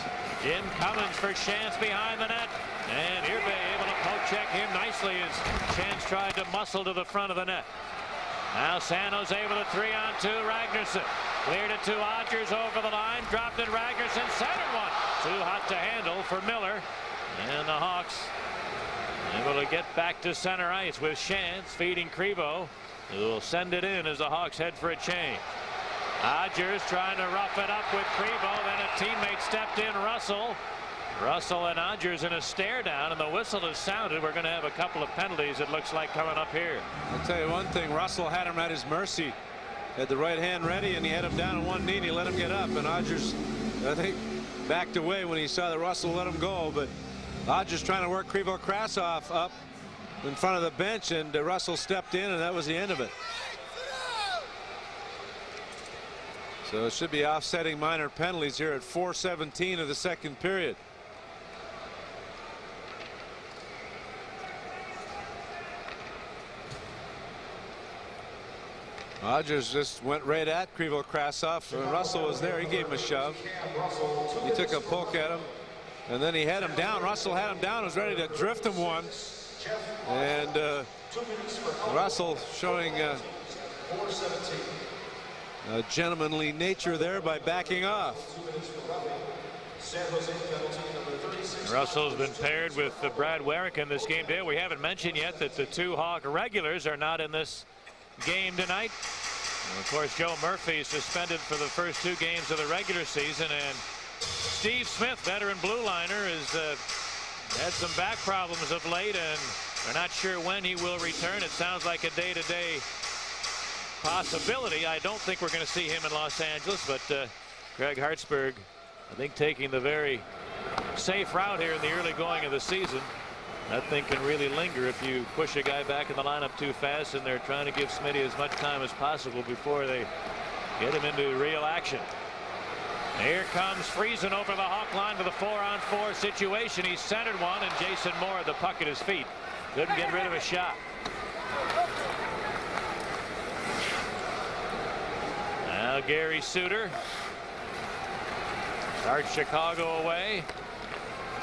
Jim Cummins for Chance behind the net. And Irbe able to poke check him nicely as Chance tried to muscle to the front of the net. Now San Jose with a 3-on-2. Ragnarsson cleared it to Odgers over the line. Dropped it. Ragnarsson centered one. Too hot to handle for Miller. And the Hawks able to get back to center ice with Chance feeding Krivo, who will send it in as the Hawks head for a change. Odgers trying to rough it up with Krivo. Then a teammate stepped in, Russell. Russell and Odgers in a stare down, and the whistle has sounded. We're going to have a couple of penalties, it looks like, coming up here. I'll tell you one thing, Russell had him at his mercy. Had the right hand ready, and he had him down on one knee, and he let him get up. And Odgers, I think, backed away when he saw that Russell let him go. But Odgers trying to work Krivo Krasov up in front of the bench, and Russell stepped in, and that was the end of it. So it should be offsetting minor penalties here at 4:17 of the second period. Odgers just went right at Krivo Krasov. Russell was there. He gave him a shove. He took a poke at him, and then he had him down. Russell had him down, was ready to drift him one. And Russell showing a gentlemanly nature there by backing off. Russell's been paired with Brad Wericke in this game today. We haven't mentioned yet that the two Hawk regulars are not in this game tonight. And of course, Joe Murphy suspended for the first two games of the regular season, and Steve Smith, veteran blue liner, has had some back problems of late, and they're not sure when he will return. It sounds like a day-to-day possibility. I don't think we're going to see him in Los Angeles, but Greg Hartsburg, I think, taking the very safe route here in the early going of the season. That thing can really linger if you push a guy back in the lineup too fast, and they're trying to give Smitty as much time as possible before they get him into real action. Here comes Friesen over the Hawk line with a 4-on-4 situation. He centered one, and Jason Moore had the puck at his feet. Couldn't get rid of a shot. Now Gary Suter starts Chicago away.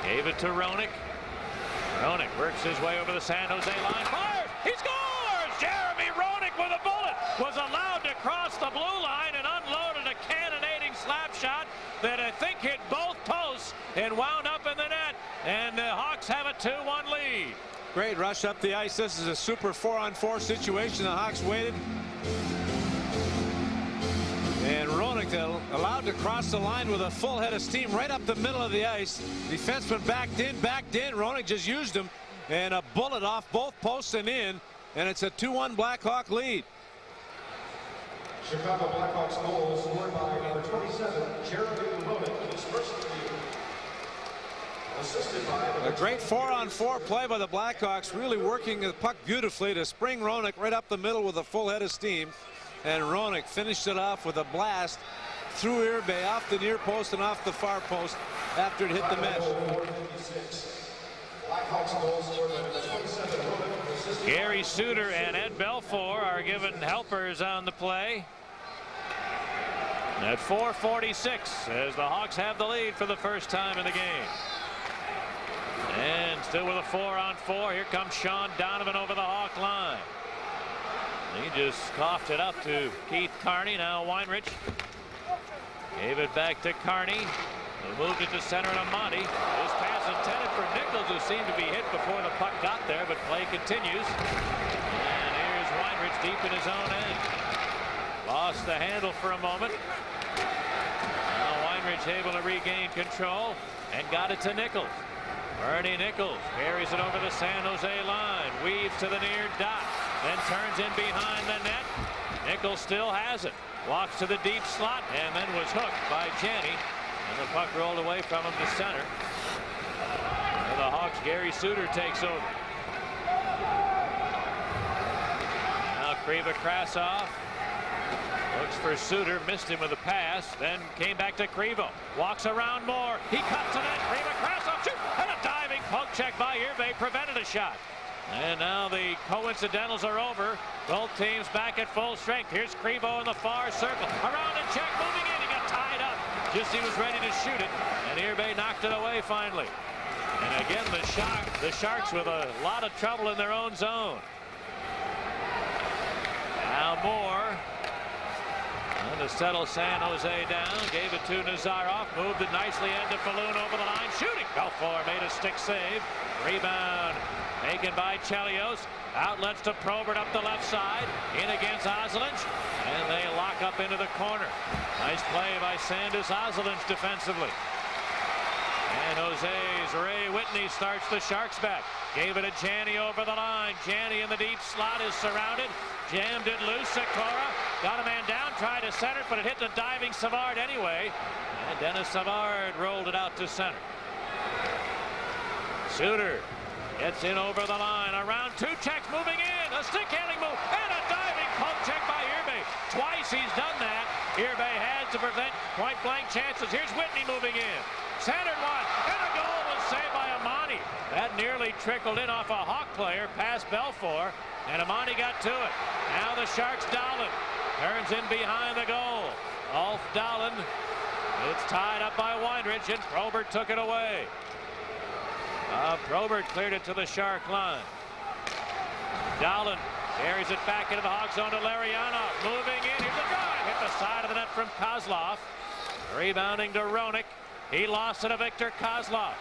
Gave it to Roenick. Roenick works his way over the San Jose line. Fires! He scores! Jeremy Roenick with a bullet was allowed to cross the blue line and unloaded a cannonading slap shot that I think hit both posts and wound up in the net. And the Hawks have a 2-1 lead. Great rush up the ice. This is a super 4-on-4 situation. The Hawks waited. And Roenick allowed to cross the line with a full head of steam right up the middle of the ice. Defenseman backed in. Roenick just used him. And a bullet off both posts and in. And it's a 2-1 Blackhawk lead. Chicago Blackhawks goal was scored by number 27, Jeremy Roenick in his first year. Assisted by a great 4-on-4 play by the Blackhawks, really working the puck beautifully to spring Roenick right up the middle with a full head of steam. And Roenick finished it off with a blast through Irbe, off the near post and off the far post after it hit the mesh. Gary Suter and Ed Belfour are given helpers on the play. At 4:46 as the Hawks have the lead for the first time in the game. And still with a 4-on-4. Here comes Sean Donovan over the Hawk line. He just coughed it up to Keith Carney. Now Weinrich gave it back to Carney. They moved it to center and Amati. This pass intended for Nichols, who seemed to be hit before the puck got there, but play continues. And here's Weinrich deep in his own end. Lost the handle for a moment. Now Weinrich able to regain control and got it to Nichols. Bernie Nichols carries it over the San Jose line, weaves to the near dot, then turns in behind the net. Nichols still has it, walks to the deep slot, and then was hooked by Janney, and the puck rolled away from him to center. And the Hawks, Gary Suter takes over. Now Kriva Krasov looks for Suter, missed him with a pass, then came back to Krivo. Walks around more. He cuts to net. Kriva Krasov shoots, and a diving poke check by Irbe prevented a shot. And now the coincidentals are over. Both teams back at full strength. Here's Krivo in the far circle. Around and check, moving in. He got tied up just he was ready to shoot it, and Irbe knocked it away finally. And again, the Sharks with a lot of trouble in their own zone. Now Moore. And to settle San Jose down, gave it to Nazarov, moved it nicely into Falloon over the line, shooting. Belfour made a stick save. Rebound taken by Chelios. Outlets to Probert up the left side, in against Ozelinch, and they lock up into the corner. Nice play by Sandis Ozelinch defensively. And Jose's Ray Whitney starts the Sharks back. Gave it to Janney over the line. Janney in the deep slot is surrounded. Jammed it loose. Sikora got a man down, tried to center it, but it hit the diving Savard anyway. And Dennis Savard rolled it out to center. Suter gets in over the line. Around two checks, moving in. A stick handling move and a diving poke check by Irbe. Twice he's done that. Irbe had to prevent point blank chances. Here's Whitney moving in. Centered one, and a goal was saved by Amani. That nearly trickled in off a Hawk player past Belfour, and Amani got to it. Now the Sharks, Dahlin turns in behind the goal. Ulf Dahlin. It's tied up by Weinrich, and Probert took it away. Probert cleared it to the Shark line. Dahlin carries it back into the Hawk zone to Larionov. Moving in, here's a drive. Hit the side of the net from Kozlov. Rebounding to Roenick. He lost it to Victor Kozlov.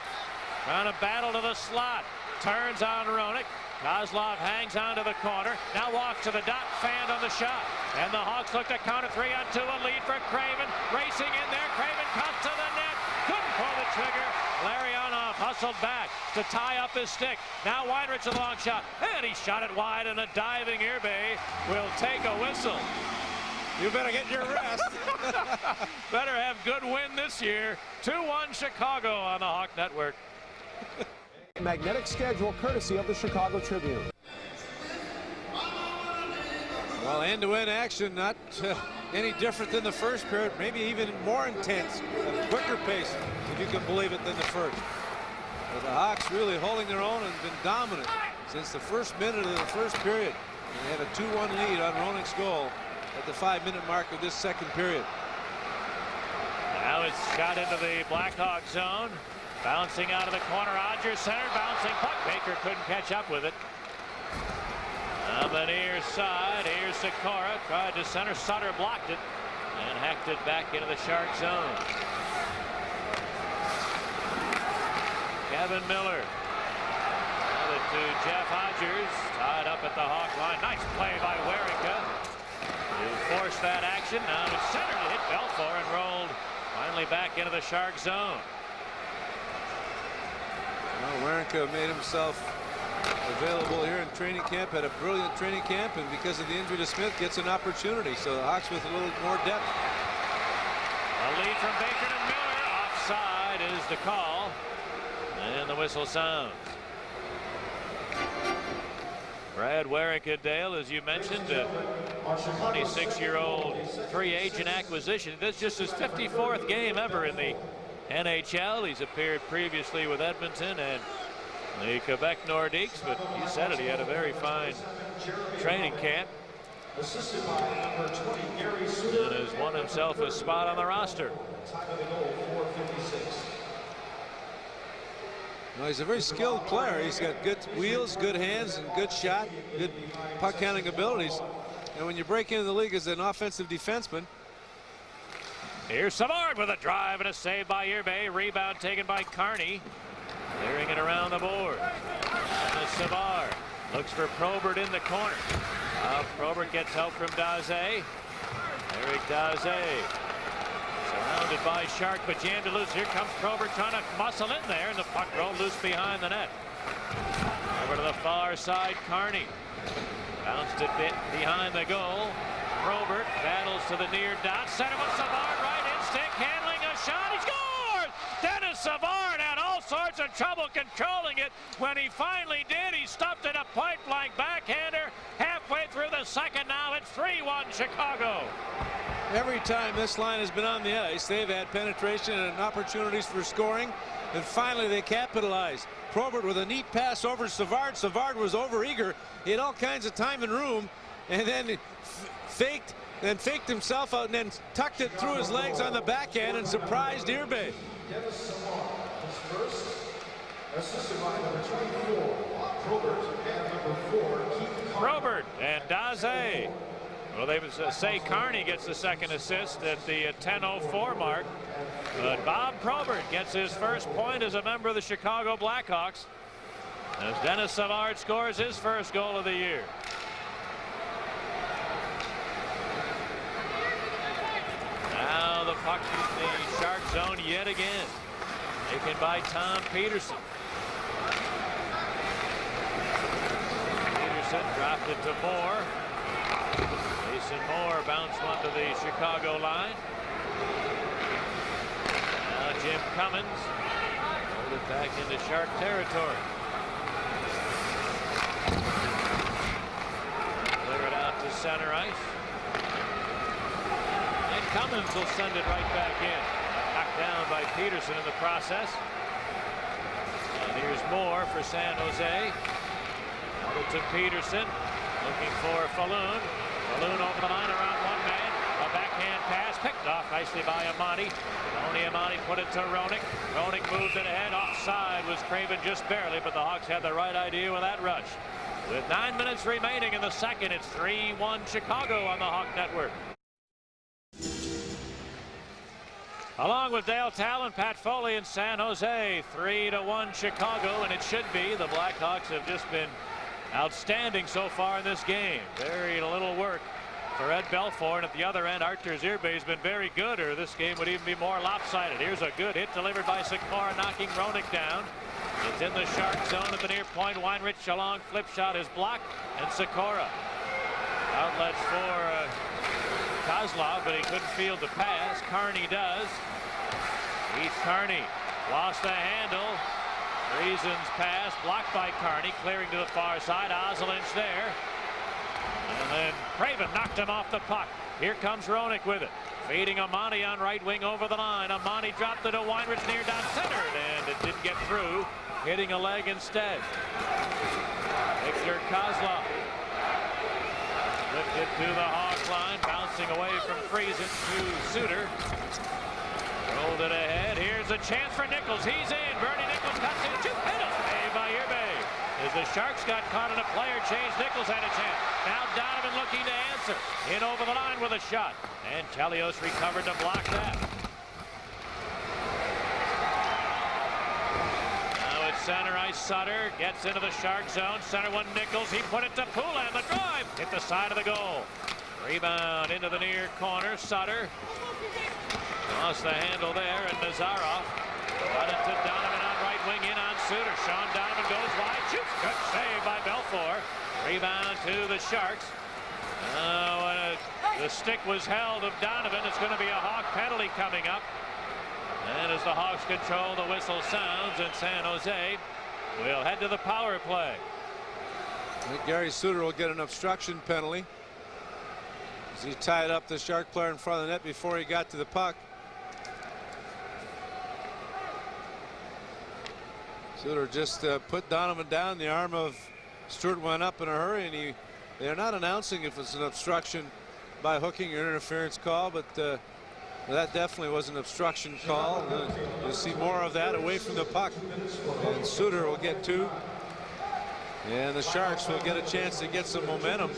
Trying to battle to the slot. Turns on Roenick. Kozlov hangs onto the corner. Now walks to the dot. Fanned on the shot. And the Hawks look to counter 3-on-2. A lead for Craven. Racing in there. Craven cuts to the net. Couldn't pull the trigger. Larionov hustled back to tie up his stick. Now Weinrich with a long shot. And he shot it wide, and a diving Irbe will take a whistle. You better get your rest. Better have good win this year. 2-1 Chicago on the Hawk Network. Magnetic schedule courtesy of the Chicago Tribune. Well, end-to-end action, not any different than the first period, maybe even more intense, a quicker pace, if you can believe it, than the first. But the Hawks really holding their own and been dominant since the first minute of the first period. And they have a 2-1 lead on Roenick's goal at the 5-minute mark of this second period. Now it's shot into the Blackhawk zone. Bouncing out of the corner. Odgers center. Bouncing puck. Baker couldn't catch up with it. On the near side. Here's Sikora. Tried to center. Sutter blocked it and hacked it back into the Shark zone. Kevin Miller. Now the it to Jeff Hodgers, tied up at the Hawk line. Nice play by Werinka to force that action. Now to center to hit Belfour and rolled finally back into the Shark zone. Well, Werinka made himself available here in training camp, had a brilliant training camp, and because of the injury to Smith gets an opportunity. So the Hawks with a little more depth. A lead from Baker to Miller. Offside is the call, and the whistle sounds. Brad Werinka, Dale, as you mentioned, a 26-year-old free agent acquisition. That's just his 54th game ever in the NHL. He's appeared previously with Edmonton and the Quebec Nordiques, but you said it, he had a very fine training camp Assisted by number 20, Gary and Suter. has won himself a spot on the roster. Time of the goal, 4:56. Well, he's a very skilled player. He's got good wheels, good hands, and good shot, good puck handling abilities. And when you break into the league as an offensive defenseman. Here's Savard with a drive and a save by Irbe. Rebound taken by Carney. Clearing it around the board. And Savard looks for Probert in the corner. Probert gets help from Daze. Eric Daze surrounded by Shark, but jammed to loose. Here comes Probert trying to muscle in there, and the puck rolled loose behind the net. Over to the far side, Carney bounced it bit behind the goal. Probert battles to the near dot. Center with Savard, right instinct, handling a shot. He scores! Dennis Savard had all sorts of trouble controlling it. When he finally did, he stuffed it a point-blank backhander. Halfway through the second now, it's 3-1 Chicago. Every time this line has been on the ice, they've had penetration and opportunities for scoring, and finally they capitalize. Probert with a neat pass over Savard. Savard was overeager. He had all kinds of time and room, and then faked himself out and then tucked it through his legs on the backhand and surprised Irbe. Dennis Savard was first. Assisted by number 24, Probert, and number 4, Keith Carney. Probert and Daze. Well, they would say Carney gets the second assist at the 10:04 mark. But Bob Probert gets his first point as a member of the Chicago Blackhawks as Dennis Savard scores his first goal of the year. Now the puck in the Shark zone yet again. Taken by Tom Peterson. Peterson dropped it to Moore. Jason Moore bounced one to the Chicago line. Now Jim Cummins hold it back into Shark territory. Clear it out to center ice. And Cummins will send it right back in. Knocked down by Peterson in the process. And here's Moore for San Jose. Out to Peterson. Looking for Falloon. Falloon over the line around one man. A backhand pass picked off nicely by Amati. Tony Amati put it to Roenick. Roenick moved it ahead. Offside was Craven just barely, but the Hawks had the right idea with that rush. With 9 minutes remaining in the second, it's 3-1 Chicago on the Hawk Network. Along with Dale Talon, Pat Foley in San Jose, 3-1 Chicago, and it should be. The Blackhawks have just been outstanding so far in this game. Very little work for Ed Belfour, and at the other end, Artur Irbe has been very good, or this game would even be more lopsided. Here's a good hit delivered by Sikora, knocking Roenick down. It's in the Shark zone at the near point. Weinrich, a long flip shot is blocked, and Sikora. Outlets for Kozlov, but he couldn't field the pass. Carney does. Keith Carney lost the handle. Reason's pass blocked by Carney, clearing to the far side. Ozelinch there. And then Craven knocked him off the puck. Here comes Roenick with it. Feeding Amati on right wing over the line. Amati dropped it to Weinrich near down centered, and it didn't get through. Hitting a leg instead. Victor Kozlov. Lifted to the Hawk line, bouncing away from Friesen to Suter. Rolled it ahead. Here's a chance for Nichols. He's in. Bernie Nichols cuts in. Hit it. Saved by Irbe. As the Sharks got caught in a player change, Nichols had a chance. Now Donovan looking to answer. In over the line with a shot. And Chelios recovered to block that. Now it's center ice. Sutter gets into the Shark zone. Center one, Nichols. He put it to Poulin. The drive hit the side of the goal. Rebound into the near corner. Sutter lost the handle there, and Nazarov got it to Donovan on right wing, in on Suter. Sean Donovan goes wide, shoots. Good save by Belfour. Rebound to the Sharks. The stick was held of Donovan. It's going to be a Hawk penalty coming up. And as the Hawks control, the whistle sounds, and San Jose will head to the power play. I think Gary Suter will get an obstruction penalty, as he tied up the Shark player in front of the net before he got to the puck. Suter just put Donovan down. The arm of Stewart went up in a hurry, and they're not announcing if it's an obstruction by hooking or interference call, but that definitely was an obstruction call. You'll see more of that away from the puck, and Suter will get two, and the Sharks will get a chance to get some momentum.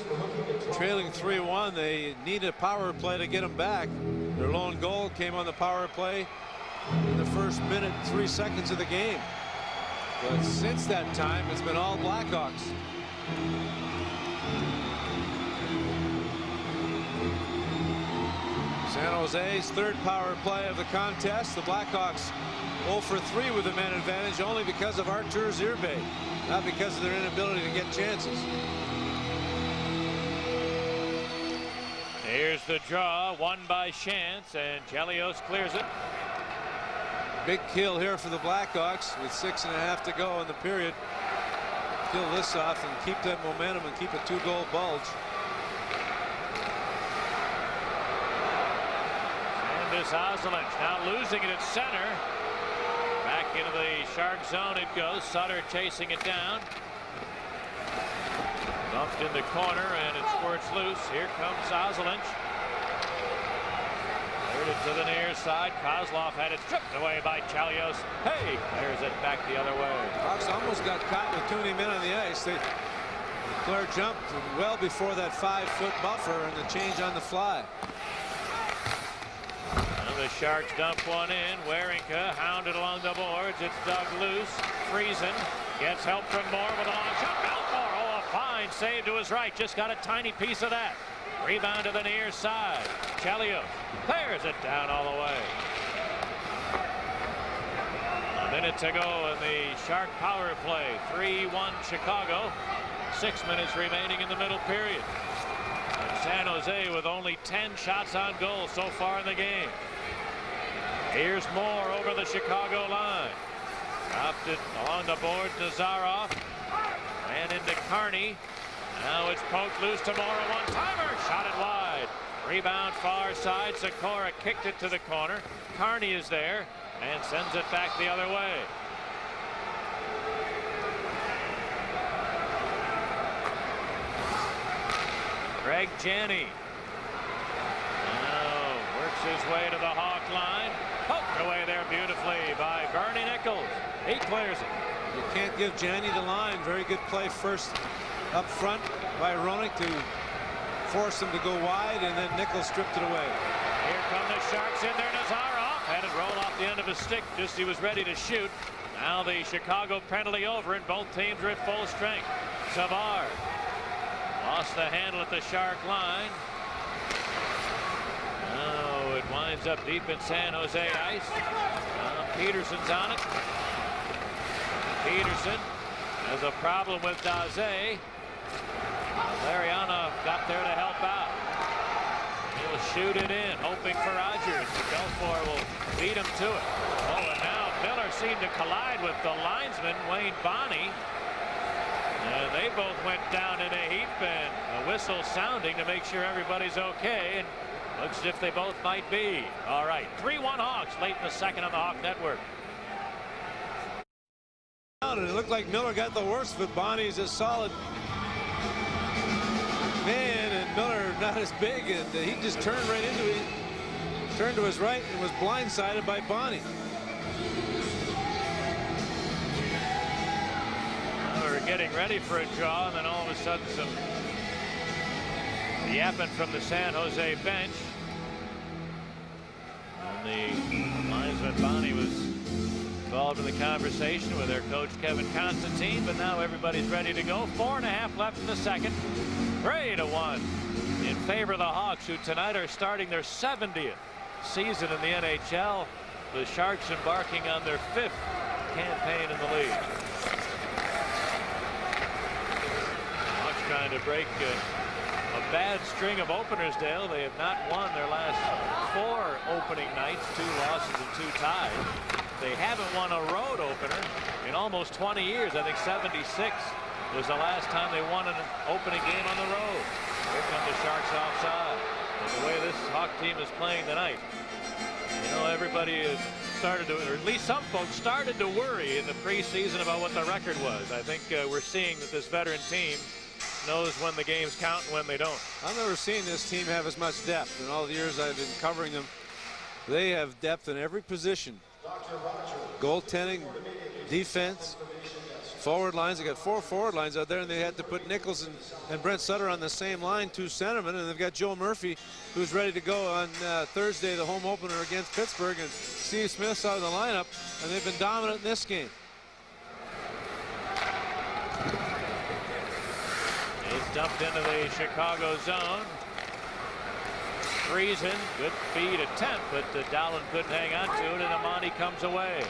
Trailing 3-1, they need a power play to get them back. Their lone goal came on the power play in the first minute 3 seconds of the game, but since that time it's been all Blackhawks. San Jose's third power play of the contest. The Blackhawks 0 for 3 with the man advantage, only because of Artur Zirbe, not because of their inability to get chances. Here's the draw, won by Chance, and Chelios clears it. Big kill here for the Blackhawks with 6.5 to go in the period. Kill this off and keep that momentum and keep a 2-goal bulge. Ozelinch now losing it at center. Back into the Shark zone it goes. Sutter chasing it down. Bumped in the corner, and it squirts loose. Here comes Ozelinch. Cleared it to the near side. Kozlov had it stripped away by Chelios. Hey, clears it back the other way. Hawks almost got caught with too many men on the ice. Claire jumped well before that 5-foot buffer and the change on the fly. The Sharks dump one in. Wawrinka hounded along the boards. It's dug loose. Friesen gets help from Moore with a long shot. Belfour, oh, a fine save to his right. Just got a tiny piece of that. Rebound to the near side. Chelios clears it down all the way. A minute to go in the Shark power play. 3-1 Chicago. 6 minutes remaining in the middle period. And San Jose with only 10 shots on goal so far in the game. Here's Moore over the Chicago line. Dropped it along the boards. Nazarov ran into Carney. Now it's poked loose to Moore. A one-timer. Shot it wide. Rebound far side. Sikora kicked it to the corner. Carney is there and sends it back the other way. Greg Janney now works his way to the Hawk line. Poked away there beautifully by Bernie Nichols. He clears it. You can't give Janney the line. Very good play first up front by Roenick to force him to go wide, and then Nichols stripped it away. Here come the Sharks in there. Nazarov had it roll off the end of his stick just as he was ready to shoot. Now the Chicago penalty over, and both teams are at full strength. Savard lost the handle at the Shark line. Now it winds up deep in San Jose ice. Peterson's on it. Peterson has a problem with Daze. Lariana got there to help out. He'll shoot it in, hoping for Rogers. Belfour will beat him to it. Oh, and now Miller seemed to collide with the linesman, Wayne Bonney. And they both went down in a heap, and a whistle sounding to make sure everybody's okay. And looks as if they both might be. All right, 3-1 Hawks late in the second on the Hawk Network. And it looked like Miller got the worst of it. Bonnie's a solid man, and Miller not as big, and he just turned right into it. Turned to his right and was blindsided by Bonnie. We're getting ready for a draw, and then all of a sudden some yapping from the San Jose bench. And the linesman Bonnie was involved in the conversation with their coach Kevin Constantine, but now everybody's ready to go. 4.5 left in the second. 3-1 in favor of the Hawks, who tonight are starting their 70th season in the NHL. The Sharks embarking on their 5th campaign in the league. Hawks trying to break a bad string of openers, Dale. They have not won their last 4 opening nights, 2 losses and 2 ties. They haven't won a road opener in almost 20 years. I think 76 was the last time they won an opening game on the road. Here come the Sharks offside. And the way this Hawk team is playing tonight, you know, everybody has started to, or at least some folks started to worry in the preseason about what the record was. I think we're seeing that this veteran team knows when the games count and when they don't. I've never seen this team have as much depth in all the years I've been covering them. They have depth in every position. Goaltending, defense, forward lines. They got 4 forward lines out there, and they had to put Nichols and Brent Sutter on the same line, 2 centermen, and they've got Joe Murphy, who's ready to go on Thursday, the home opener against Pittsburgh, and Steve Smith's out of the lineup, and they've been dominant in this game. It's dumped into the Chicago zone. Friesen, good feed attempt, but Dahlen couldn't hang on to it, and Amani comes away,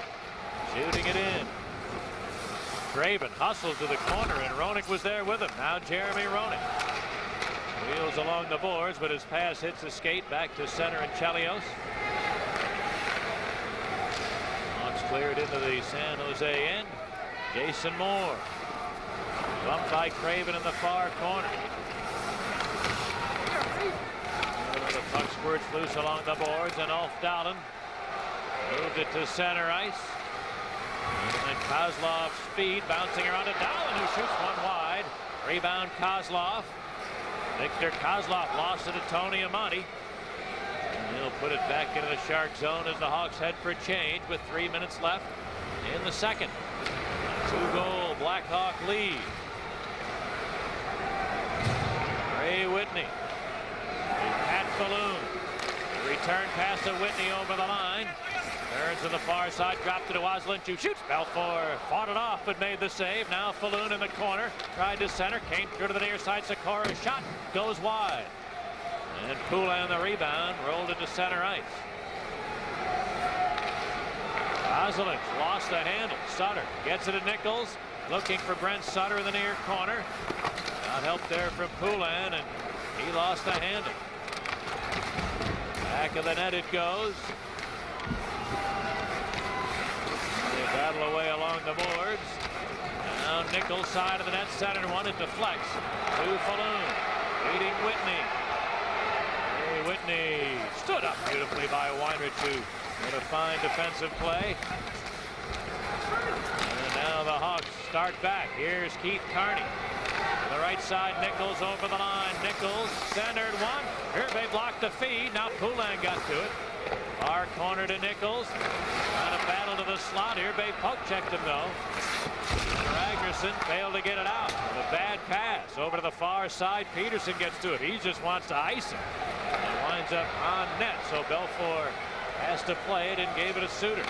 shooting it in. Craven hustles to the corner, and Roenick was there with him. Now Jeremy Roenick wheels along the boards, but his pass hits the skate back to center and Chelios. Hawks cleared into the San Jose end. Jason Moore bumped by Craven in the far corner. The puck squirts loose along the boards, and Ulf Dahlen moved it to center ice. And then Kozlov's feed bouncing around to Dahlen, who shoots one wide. Rebound Kozlov. Victor Kozlov lost it to Tony Amani. And he'll put it back into the Shark zone as the Hawks head for a change with 3 minutes left in the second. 2-goal Blackhawk lead. Ray Whitney. Pat Falloon. Return pass to Whitney over the line. Turns to the far side, dropped it to Oslin, who shoots. Belfour fought it off, but made the save. Now Falloon in the corner, tried to center, came through to the near side. Sikora's shot goes wide. And Poulin the rebound, rolled it to center ice. Oslin lost the handle. Sutter gets it to Nichols, looking for Brent Sutter in the near corner. Not help there from Poulin, and he lost the handle. Back of the net it goes. They battle away along the boards. Now Nichols side of the net, center one, it deflects to Falloon, leading Whitney. Hey, Whitney stood up beautifully by Weinrich, who made a fine defensive play. And now the Hawks start back. Here's Keith Carney. On the right side, Nichols over the line. Nichols centered one. Hervé blocked the feed. Now Poulin got to it. Far corner to Nichols. Trying to battle to the slot. Hervé poke checked him though. Ragnarsson failed to get it out. A bad pass over to the far side. Peterson gets to it. He just wants to ice him. And winds up on net. So Belfour has to play it and gave it a Suter.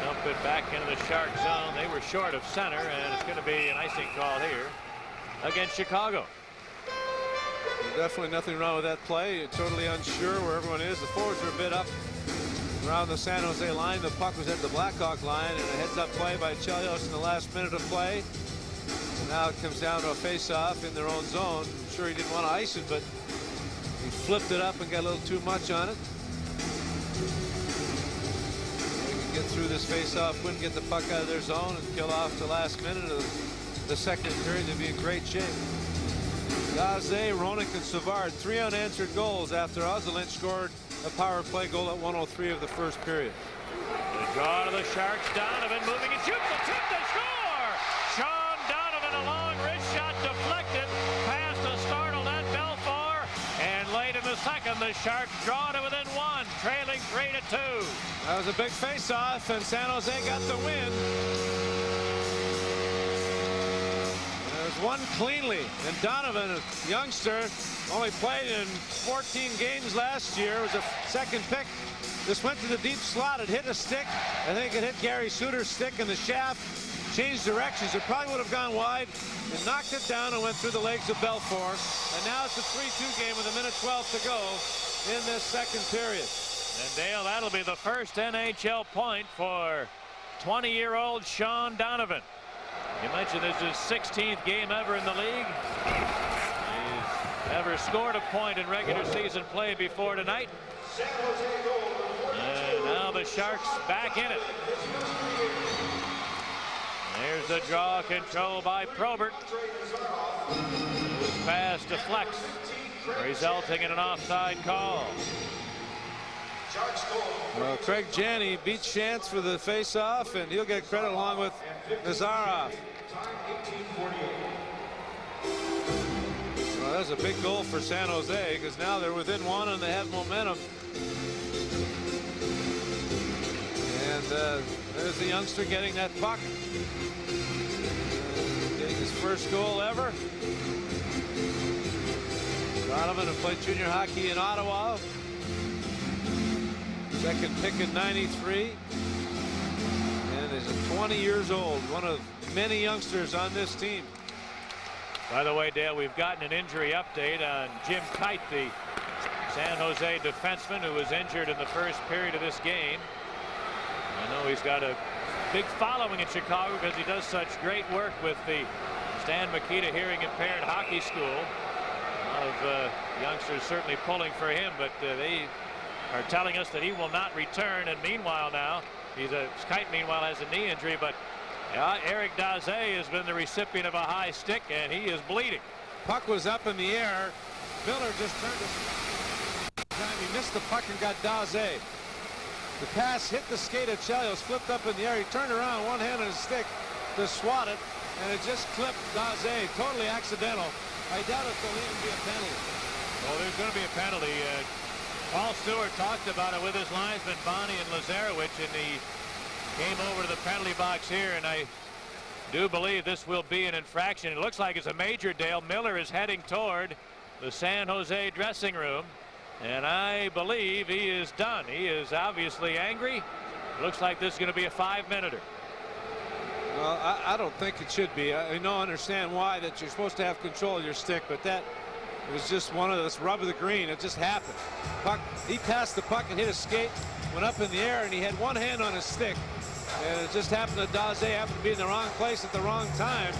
Dump it back into the Shark zone. They were short of center, and it's going to be an icing call here against Chicago. Definitely nothing wrong with that play. Totally unsure where everyone is. The forwards are a bit up around the San Jose line. The puck was at the Blackhawk line, and a heads-up play by Chelios in the last minute of play. And now it comes down to a face-off in their own zone. I'm sure he didn't want to ice it, but he flipped it up and got a little too much on it. Get through this face-off, wouldn't get the puck out of their zone and kill off the last minute of the second period. They'd be in great shape. Gaze, Roenick, and Savard, 3 unanswered goals after Oslin scored a power play goal at 1:03 of the first period. The draw to the Sharks. Donovan moving and shoots. Attempt to score! Sean Donovan, a long wrist shot deflected past a startled Ed Belfour. And late in the second, the Sharks draw to within 1, trailing 3-2. That was a big face-off, and San Jose got the win. There was won cleanly. And Donovan, a youngster, only played in 14 games last year. It was a second pick. Just went to the deep slot. It hit a stick. I think it hit Gary Suter's stick in the shaft. Changed directions. It probably would have gone wide. It knocked it down and went through the legs of Belfour. And now it's a 3-2 game with 1:12 to go in this second period. And Dale, that'll be the first NHL point for 20-year-old Sean Donovan. You mentioned this is his 16th game ever in the league. He's never scored a point in regular season play before tonight. And now the Sharks back in it. There's the draw control by Probert. Whose pass deflects, resulting in an offside call. Well, Craig Janney beat Shantz for the face-off, and he'll get credit along with Nazarov. Well, that's a big goal for San Jose, because now they're within one and they have momentum. And there's the youngster getting that puck. Getting his first goal ever. Donovan, who played junior hockey in Ottawa. Second pick in '93. And is 20 years old. One of many youngsters on this team. By the way, Dale, we've gotten an injury update on Jim Kite, the San Jose defenseman who was injured in the first period of this game. I know he's got a big following in Chicago because he does such great work with the Stan Mikita Hearing Impaired Hockey School. A lot of youngsters certainly pulling for him, but they are telling us that he will not return. And meanwhile now, Kite meanwhile has a knee injury, but Eric Daze has been the recipient of a high stick, and he is bleeding. Puck was up in the air. Miller just turned his time. He missed the puck and got Daze. The pass hit the skate of Chelios, flipped up in the air. He turned around, one hand on his stick to swat it, and it just clipped Daze. Totally accidental. I doubt if there'll even be a penalty. Oh, there's going to be a penalty. Paul Stewart talked about it with his linesmen, Bonnie and Lazarewicz, and he came over to the penalty box here, and I do believe this will be an infraction. It looks like it's a major, Dale. Miller is heading toward the San Jose dressing room, and I believe he is done. He is obviously angry. Looks like this is going to be a 5-minute. Well, I don't think it should be. I don't understand why that you're supposed to have control of your stick, but that it was just one of those rub of the green. It just happened. Puck, he passed the puck and hit a skate, went up in the air, and he had one hand on his stick. And it just happened that Daze happened to be in the wrong place at the wrong time.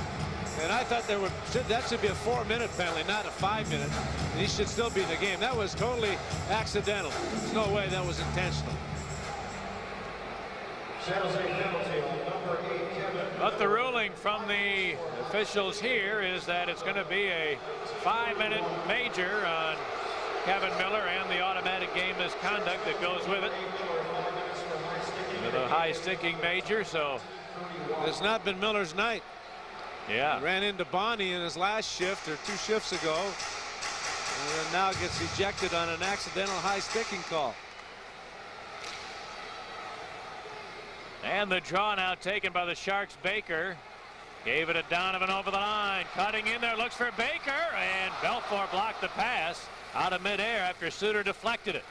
And I thought that should be a 4-minute penalty, not a 5-minute. He should still be in the game. That was totally accidental. There's no way that was intentional. But the ruling from the officials here is that it's going to be a 5-minute major on Kevin Miller and the automatic game misconduct that goes with it. With a high sticking major, so it's not been Miller's night. Yeah. He ran into Bonnie in his last shift or 2 shifts ago, and then now gets ejected on an accidental high sticking call. And the draw now taken by the Sharks. Baker gave it to Donovan over the line, cutting in there, looks for Baker, and Belfour blocked the pass out of midair after Suter deflected it.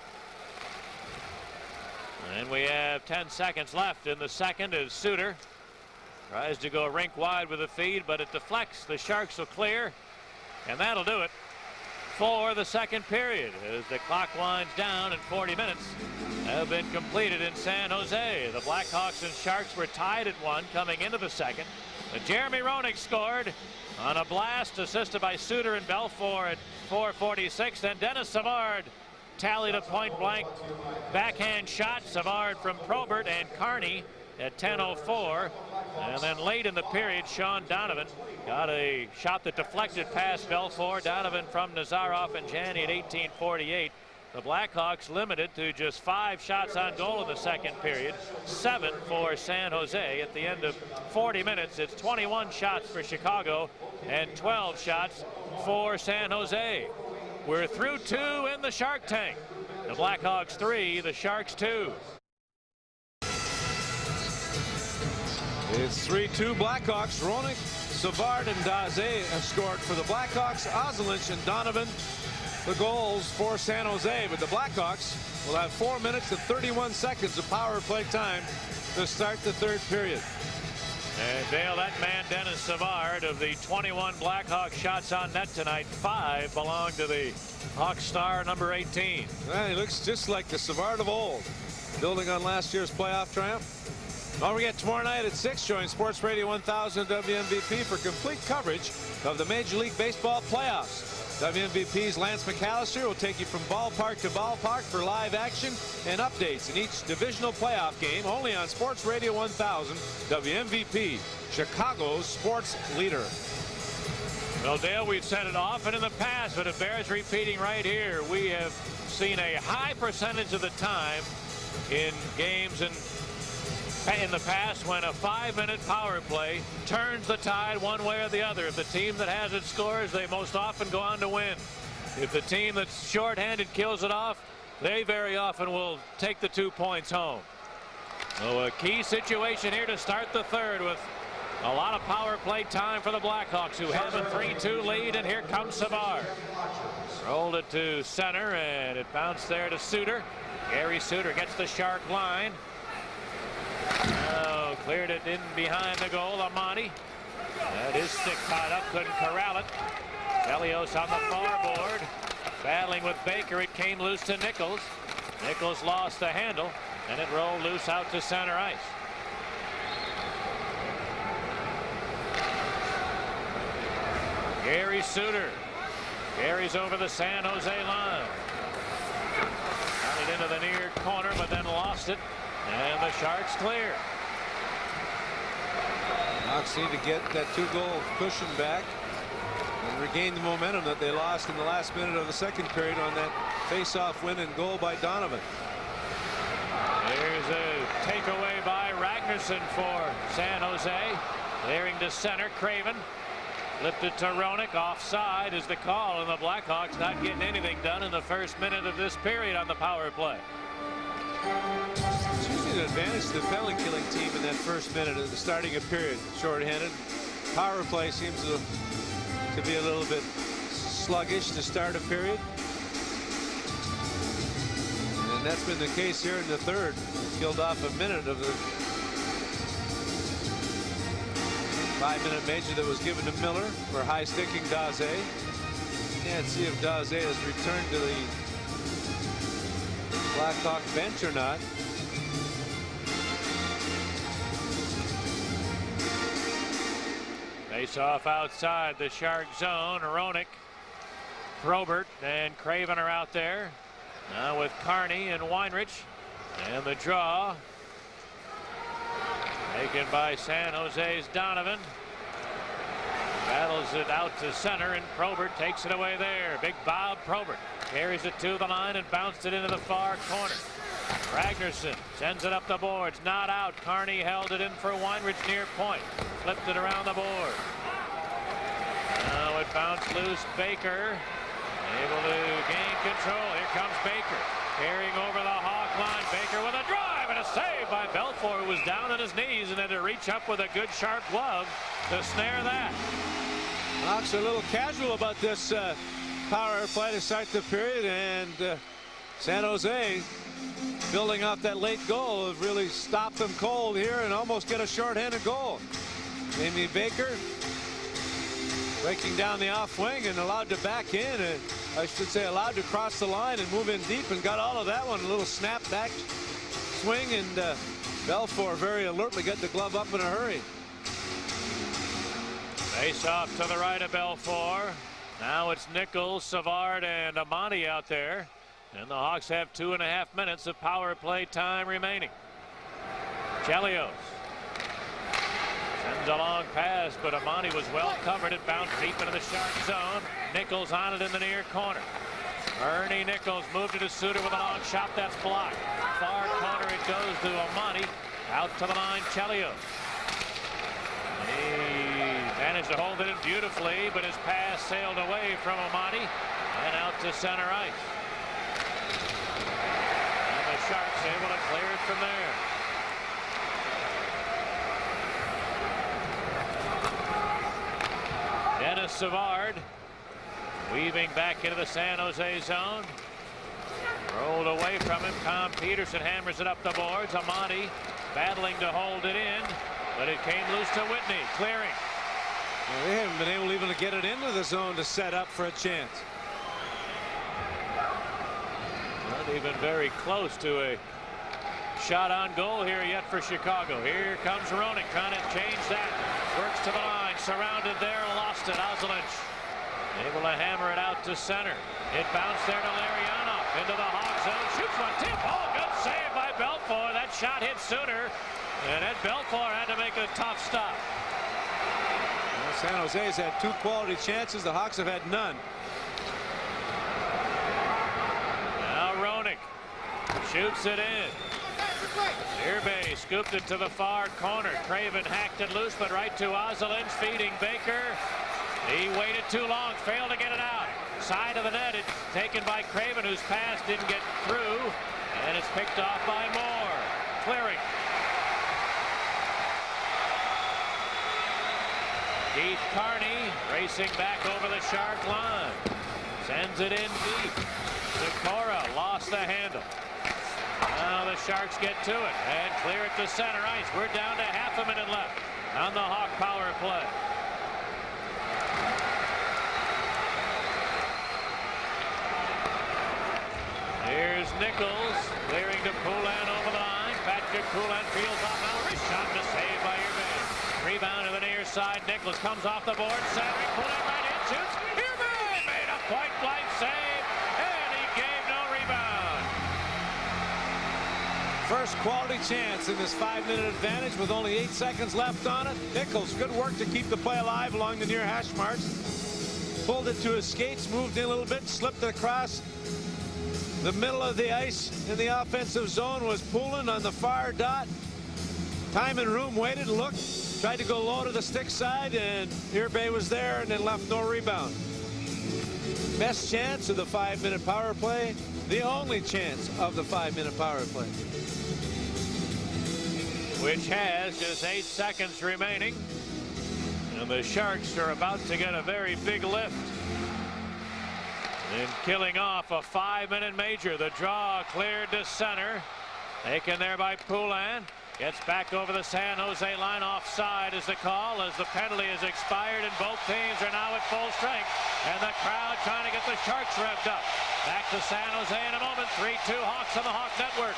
And we have 10 seconds left in the second as Suter tries to go rink wide with a feed, but it deflects. The Sharks will clear, and that'll do it for the second period as the clock winds down and 40 minutes have been completed in San Jose. The Blackhawks and Sharks were tied at 1 coming into the second. Jeremy Roenick scored on a blast assisted by Suter and Belfour at 4:46. Then Dennis Savard tallied a point-blank backhand shot. Savard from Probert and Carney at 10:04. And then late in the period, Sean Donovan got a shot that deflected past Belfour. Donovan from Nazarov and Janney at 18:48. The Blackhawks limited to just 5 shots on goal in the second period, 7 for San Jose. At the end of 40 minutes, it's 21 shots for Chicago and 12 shots for San Jose. We're through 2 in the Shark Tank. The Blackhawks 3, the Sharks 2. It's 3-2 Blackhawks. Roenick Savard and Daze have scored for the Blackhawks. Ozelich and Donovan the goals for San Jose, but the Blackhawks will have 4 minutes and 31 seconds of power play time to start the third period. And Dale, that man Dennis Savard, of the 21 Blackhawks shots on net tonight, 5 belong to the Hawk star number 18. Well, he looks just like the Savard of old, building on last year's playoff triumph. Don't forget, tomorrow night at 6, join Sports Radio 1000 WMVP for complete coverage of the Major League Baseball playoffs. WMVP's Lance McAllister will take you from ballpark to ballpark for live action and updates in each divisional playoff game, only on Sports Radio 1000 WMVP, Chicago's sports leader. Well, Dale, we've said it often in the past, but it bears repeating right here. We have seen a high percentage of the time in games in the past when a 5-minute power play turns the tide one way or the other. If the team that has it scores, they most often go on to win. If the team that's shorthanded kills it off, they very often will take the 2 points home. So a key situation here to start the third with a lot of power play time for the Blackhawks, who have a 3-2 lead, and here comes Savard. Rolled it to center, and it bounced there to Suter. Gary Suter gets the sharp line. Oh, cleared it in behind the goal. Amani. That is stick tied up, couldn't corral it. Chelios on the far board. Battling with Baker, it came loose to Nichols. Nichols lost the handle, and it rolled loose out to center ice. Gary Suter carries over the San Jose line. Got it into the near corner, but then lost it. And the Sharks clear. Hawks need to get that 2-goal cushion back and regain the momentum that they lost in the last minute of the second period on that face-off win and goal by Donovan. There's a takeaway by Ragnarsson for San Jose. Clearing to center, Craven. Lifted to Roenick. Offside is the call, and the Blackhawks not getting anything done in the first minute of this period on the power play. It's usually an advantage to the penalty killing team in that first minute of the starting a period. Short-handed. Power play seems to be a little bit sluggish to start a period. And that's been the case here in the third. Killed off a minute of the 5-minute major that was given to Miller for high-sticking Daze. Can't see if Daze has returned to the Blackhawk bench or not. Face off outside the Shark zone. Roenick, Probert, and Craven are out there. Now with Carney and Weinrich. And the draw taken by San Jose's Donovan. Battles it out to center, and Probert takes it away there. Big Bob Probert carries it to the line and bounced it into the far corner. Ragnarsson sends it up the boards. Not out. Carney held it in for Weinrich near point. Flipped it around the board. Now it bounced loose. Baker able to gain control. Here comes Baker carrying over the Hawk line. Baker with a drive and a save by Belfour, who was down on his knees and had to reach up with a good sharp glove to snare that. Hawks are a little casual about this power play to start the period, and San Jose, building off that late goal, have really stopped them cold here and almost get a shorthanded goal. Jamie Baker breaking down the off wing and allowed to back in, and I should say allowed to cross the line and move in deep, and got all of that one. A little snap back swing, and Belfour very alertly got the glove up in a hurry. Face off to the right of Belfour. Now it's Nichols, Savard, and Amani out there. And the Hawks have 2.5 minutes of power play time remaining. Chelios sends a long pass, but Amani was well covered. It bounced deep into the Shark zone. Nichols on it in the near corner. Ernie Nichols moved it to Suter with a long shot. That's blocked. Far corner it goes to Amani. Out to the line, Chelios. He managed to hold it in beautifully, but his pass sailed away from Amani and out to center ice. And the Sharks able to clear it from there. Savard weaving back into the San Jose zone. Rolled away from him. Tom Peterson hammers it up the boards. Amati battling to hold it in, but it came loose to Whitney. Clearing. Well, they haven't been able even to get it into the zone to set up for a chance. Not even very close to a shot on goal here yet for Chicago. Here comes Roenick trying to change that. Works to the line. Surrounded there. Lost it. Ozelinch able to hammer it out to center. It bounced there to Larionov. Into the Hawk zone. Shoots one. Tip. Oh, good save by Belfour. That shot hit Suter. And Ed Belfour had to make a tough stop. Well, San Jose's had 2 quality chances. The Hawks have had none. Now Roenick shoots it in. Irbe scooped it to the far corner. Craven hacked it loose, but right to Ozelinch, feeding Baker. He waited too long, failed to get it out. Side of the net, it's taken by Craven, whose pass didn't get through, and it's picked off by Moore. Clearing. Keith Carney racing back over the Shark line. Sends it in deep. Sikora lost the handle. Now the Sharks get to it and clear it to center ice. We're down to half a minute left on the Hawk power play. Here's Nichols clearing to Poulin over the line. Patrick Poulin feels off now. Wrist shot to save by Irbe. Rebound to the near side. Nichols comes off the board. Centering. Poulin right in. Shoots. Irbe made a point blank save. And he gave no rebound. First quality chance in this 5-minute advantage with only 8 seconds left on it. Nichols, good work to keep the play alive along the near hash marks. Pulled it to his skates, moved in a little bit, slipped it across. The middle of the ice in the offensive zone was Poulin on the far dot. Time and room waited, looked, tried to go low to the stick side, and Irbe was there and then left no rebound. Best chance of the 5-minute power play. The only chance of the 5-minute power play. Which has just 8 seconds remaining. And the Sharks are about to get a very big lift. And killing off a 5-minute major. The draw cleared to center. Taken there by Poulin. Gets back over the San Jose line. Offside is the call as the penalty has expired and both teams are now at full strength. And the crowd trying to get the Sharks revved up. Back to San Jose in a moment. 3-2 Hawks on the Hawk Network.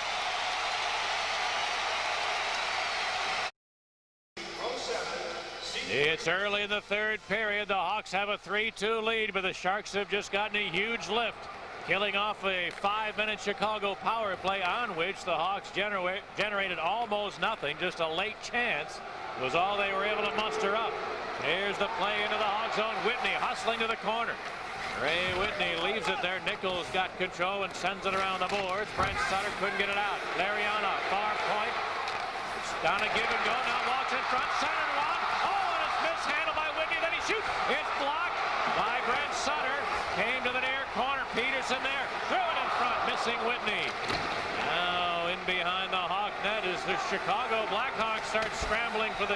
It's early in the third period. The Hawks have a 3-2 lead, but the Sharks have just gotten a huge lift, killing off a 5-minute Chicago power play on which the Hawks generated almost nothing. Just a late chance was all they were able to muster up. Here's the play into the Hawk zone. Whitney hustling to the corner. Ray Whitney leaves it there. Nichols got control and sends it around the boards. Brent Sutter couldn't get it out. Larionov, far point. It's down a give and go. Now walks in front. Center one. Mishandled by Whitney, then he shoots. It's blocked by Brent Sutter. Came to the near corner. Peterson there. Threw it in front, missing Whitney. Now in behind the Hawk net as the Chicago Blackhawks start scrambling for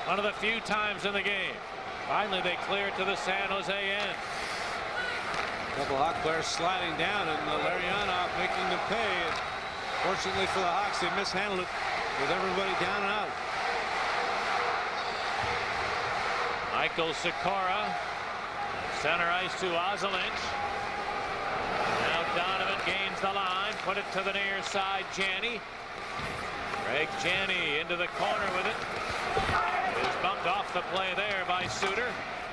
one of the few times in the game. Finally, they clear it to the San Jose end. A couple Hawk players sliding down and Larionov making them pay. Fortunately for the Hawks, they mishandled it with everybody down and out. Michael Sikora, center ice to Ozelinch. Now Donovan gains the line, put it to the near side. Janney. Greg Janney into the corner with it. It is bumped off the play there by Suter.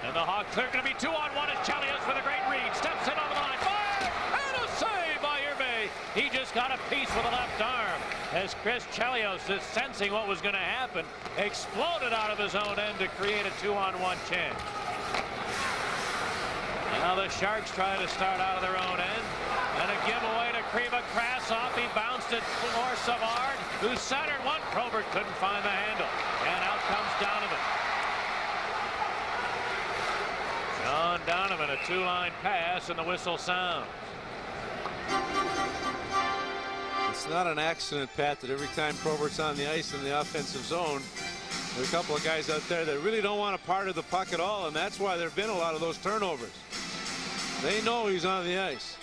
And the Hawks are going to be 2-on-1 as Chelios with a great read. Steps in on the line. Fire! And a save by Irbe. He just got a piece with the left arm. As Chris Chelios is sensing what was going to happen, exploded out of his own end to create a 2-on-1 chance. Now the Sharks try to start out of their own end. And a giveaway to Kriva Krasov. He bounced it for Savard, who centered one. Probert couldn't find the handle. And out comes Donovan. John Donovan, a 2-line pass, and the whistle sounds. It's not an accident, Pat, that every time Probert's on the ice in the offensive zone, There are a couple of guys out there that really don't want a part of the puck at all, and that's why there have been a lot of those turnovers. They know he's on the ice.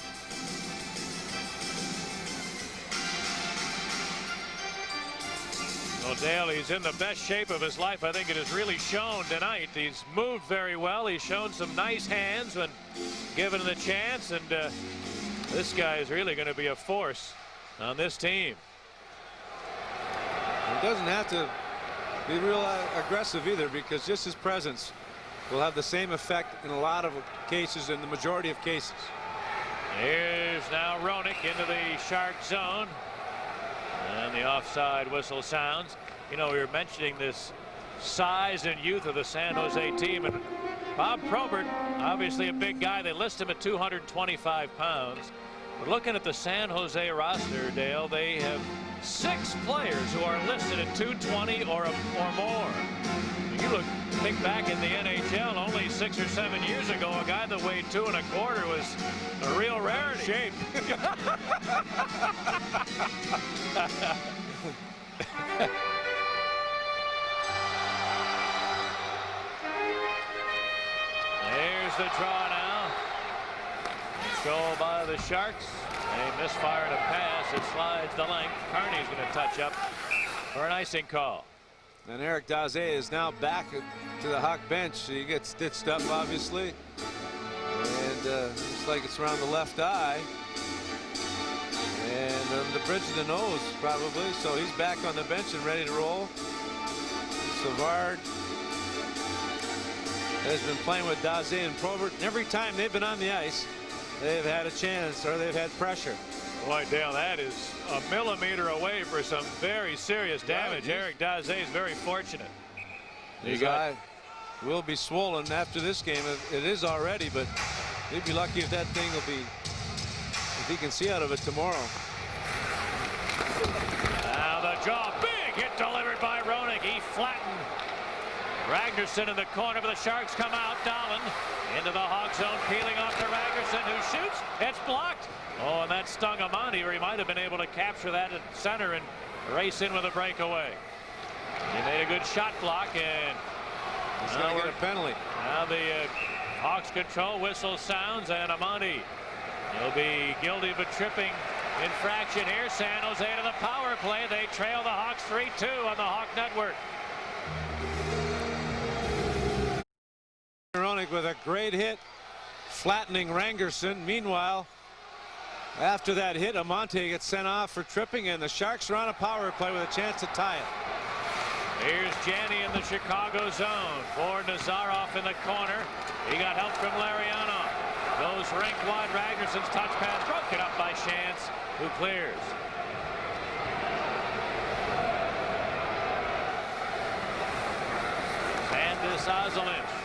Well, Dale, he's in the best shape of his life. I think it has really shown tonight. He's moved very well. He's shown some nice hands when given the chance, and this guy is really going to be a force on this team. He doesn't have to be real aggressive either, because just his presence will have the same effect in a lot of cases, in the majority of cases. Here's now Roenick into the Shark zone, and the offside whistle sounds. You know, we were mentioning this size and youth of the San Jose team, and Bob Probert, obviously a big guy. They list him at 225 pounds. But looking at the San Jose roster, Dale, they have 6 players who are listed at 220 or more. You think back in the NHL, only 6 or 7 years ago, a guy that weighed 2 1/4 was a real rarity. Shape. There's the draw now. Control by the Sharks. They misfired a pass. It slides the length. Carney's going to touch up for an icing call. And Eric Daze is now back to the Hawk bench. He gets stitched up, obviously, and looks like it's around the left eye and the bridge of the nose, probably. So he's back on the bench and ready to roll. Savard has been playing with Daze and Probert, and every time they've been on the ice, they've had a chance or they've had pressure. Boy, Dale, that is a millimeter away for some very serious damage. Right. Eric Daze is very fortunate. His eye will be swollen after this game. It is already, but he'd be lucky if that thing will be, if he can see out of it tomorrow. Now the draw, big hit delivered by Roenick. He flattened Ragnarsson in the corner, but the Sharks come out. Dahlin into the Hawk zone, peeling off to Ragnarsson, who shoots. It's blocked. Oh, and that stung Amandi, or he might have been able to capture that at center and race in with a breakaway. He made a good shot block, and he's going to get a penalty. Now the Hawks control, whistle sounds, and Amandi, he'll be guilty of a tripping infraction here. San Jose to the power play. They trail the Hawks 3-2 on the Hawk Network. Roenick with a great hit, flattening Ragnarsson. Meanwhile, after that hit, Amante gets sent off for tripping, and the Sharks are on a power play with a chance to tie it. Here's Janney in the Chicago zone for Nazarov in the corner. He got help from Larionov. Goes rink wide. Ragnarsson's touch pass broken up by Chance, who clears. Sandis Ozolinsh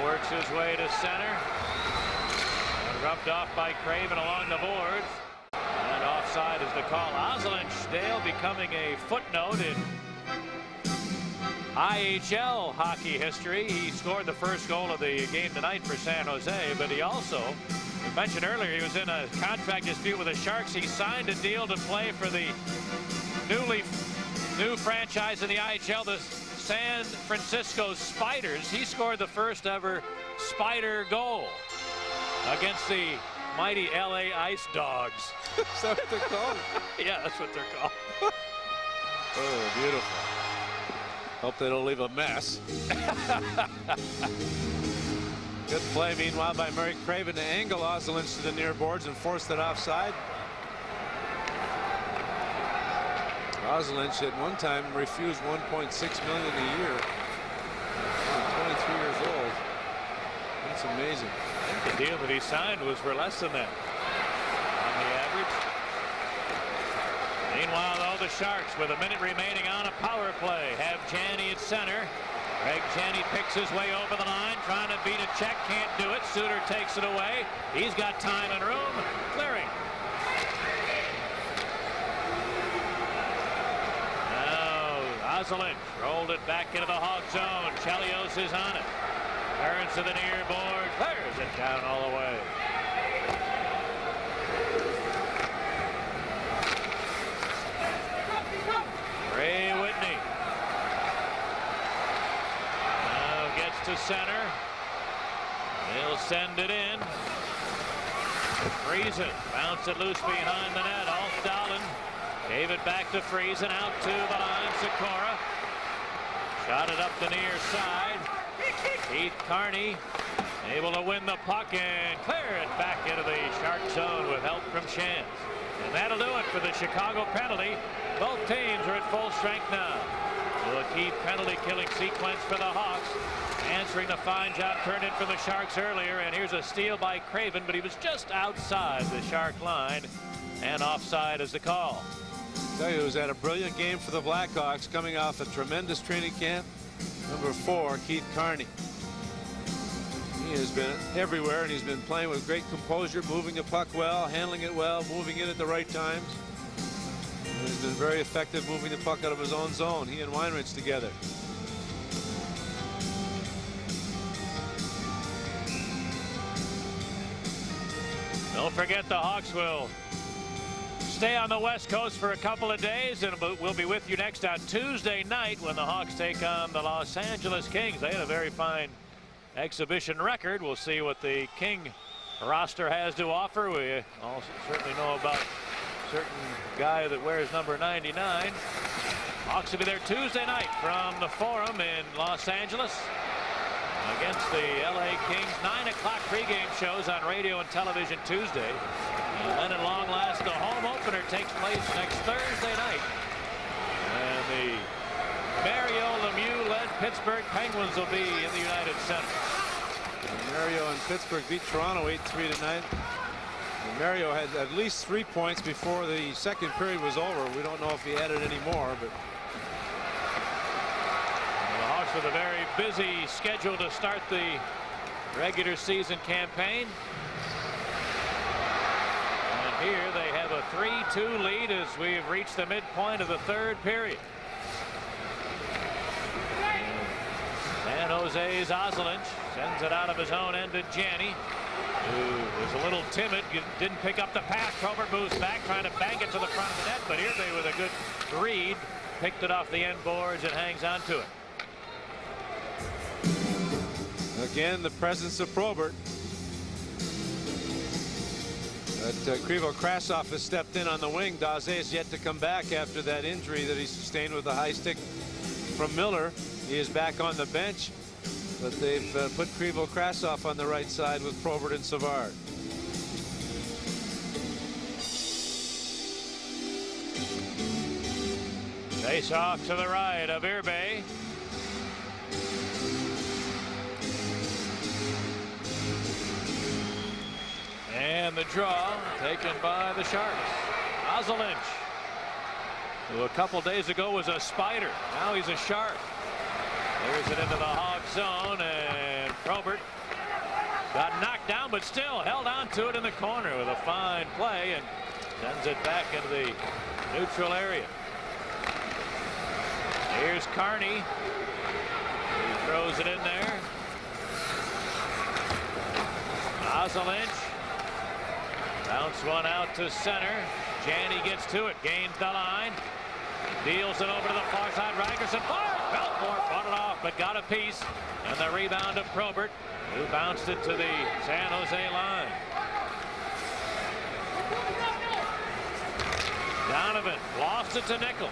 works his way to center. Rubbed off by Craven along the boards. And offside is the call. Ozolinsh, Dale, becoming a footnote in IHL hockey history. He scored the first goal of the game tonight for San Jose, but he also, we mentioned earlier, he was in a contract dispute with the Sharks. He signed a deal to play for the new franchise in the IHL, the San Francisco Spiders. He scored the first ever Spider goal against the mighty LA Ice Dogs. Is that what they're called? Yeah, that's what they're called. Oh, beautiful. Hope they don't leave a mess. Good play, meanwhile, by Murray Craven to angle Ozolinsh to the near boards and force that offside. Ozolinsh at one time refused $1.6 million a year. 23 years old. That's amazing. I think the deal that he signed was for less than that on the average. Meanwhile, though, the Sharks, with a minute remaining on a power play, have Janney at center. Greg Janney picks his way over the line, trying to beat a check, can't do it. Suter takes it away. He's got time and room, clearing. Ozolinsh rolled it back into the Hawk zone. Chelios is on it. Turns to the near board. Clears it down all the way. Ray Whitney center. He'll send it in. Friesen bounced it loose behind the net. Oct.07 gave it back to Friesen, out to the line. Sikora shot it up the near side. Keith Carney able to win the puck and clear it back into the Shark zone with help from Shantz. And that'll do it for the Chicago penalty. Both teams are at full strength now. So a key penalty killing sequence for the Hawks, answering the fine job turned in for the Sharks earlier. And here's a steal by Craven, but he was just outside the Shark line, and offside is the call. I tell you, it was at a brilliant game for the Blackhawks, coming off a tremendous training camp. Number 4, Keith Carney. He has been everywhere, and he's been playing with great composure, moving the puck well, handling it well, moving it at the right times. And he's been very effective moving the puck out of his own zone. He and Weinrich together. Don't forget, the Hawks will stay on the West Coast for a couple of days, and we'll be with you next on Tuesday night when the Hawks take on the Los Angeles Kings. They had a very fine exhibition record. We'll see what the King roster has to offer. We also certainly know about a certain guy that wears number 99. Hawks will be there Tuesday night from the Forum in Los Angeles against the LA Kings. 9 o'clock pregame shows on radio and television Tuesday. And then at long last, the home opener takes place next Thursday night. And the Mario Lemieux-led Pittsburgh Penguins will be in the United Center. And Mario and Pittsburgh beat Toronto 8-3 tonight. And Mario had at least 3 points before the second period was over. We don't know if he added any more, but the Hawks with a very busy schedule to start the regular season campaign. And here they have a 3-2 lead as we've reached the midpoint of the third period. San Jose's Ozelinch sends it out of his own end to Janney, who was a little timid, didn't pick up the pass. Probert moves back, trying to bang it to the front of the net, but here they, with a good read, picked it off the end boards and hangs on to it. again, the presence of Probert. But Krivo-Krasov has stepped in on the wing. Daze is yet to come back after that injury that he sustained with a high stick from Miller. He is back on the bench, but they've put Krivo-Krasov on the right side with Probert and Savard. Face off to the right of Irbe. And the draw taken by the Sharks. Ozelinch, who a couple days ago was a Spider, now he's a Shark. There's it into the Hawk zone, and Probert got knocked down, but still held on to it in the corner with a fine play and sends it back into the neutral area. Here's Carney. He throws it in there. Ozelinch. Bounce one out to center. Janney gets to it. Gains the line. Deals it over to the far side. Rygerson. Belfort fought it off, but got a piece. And the rebound of Probert, who bounced it to the San Jose line. Donovan lost it to Nichols.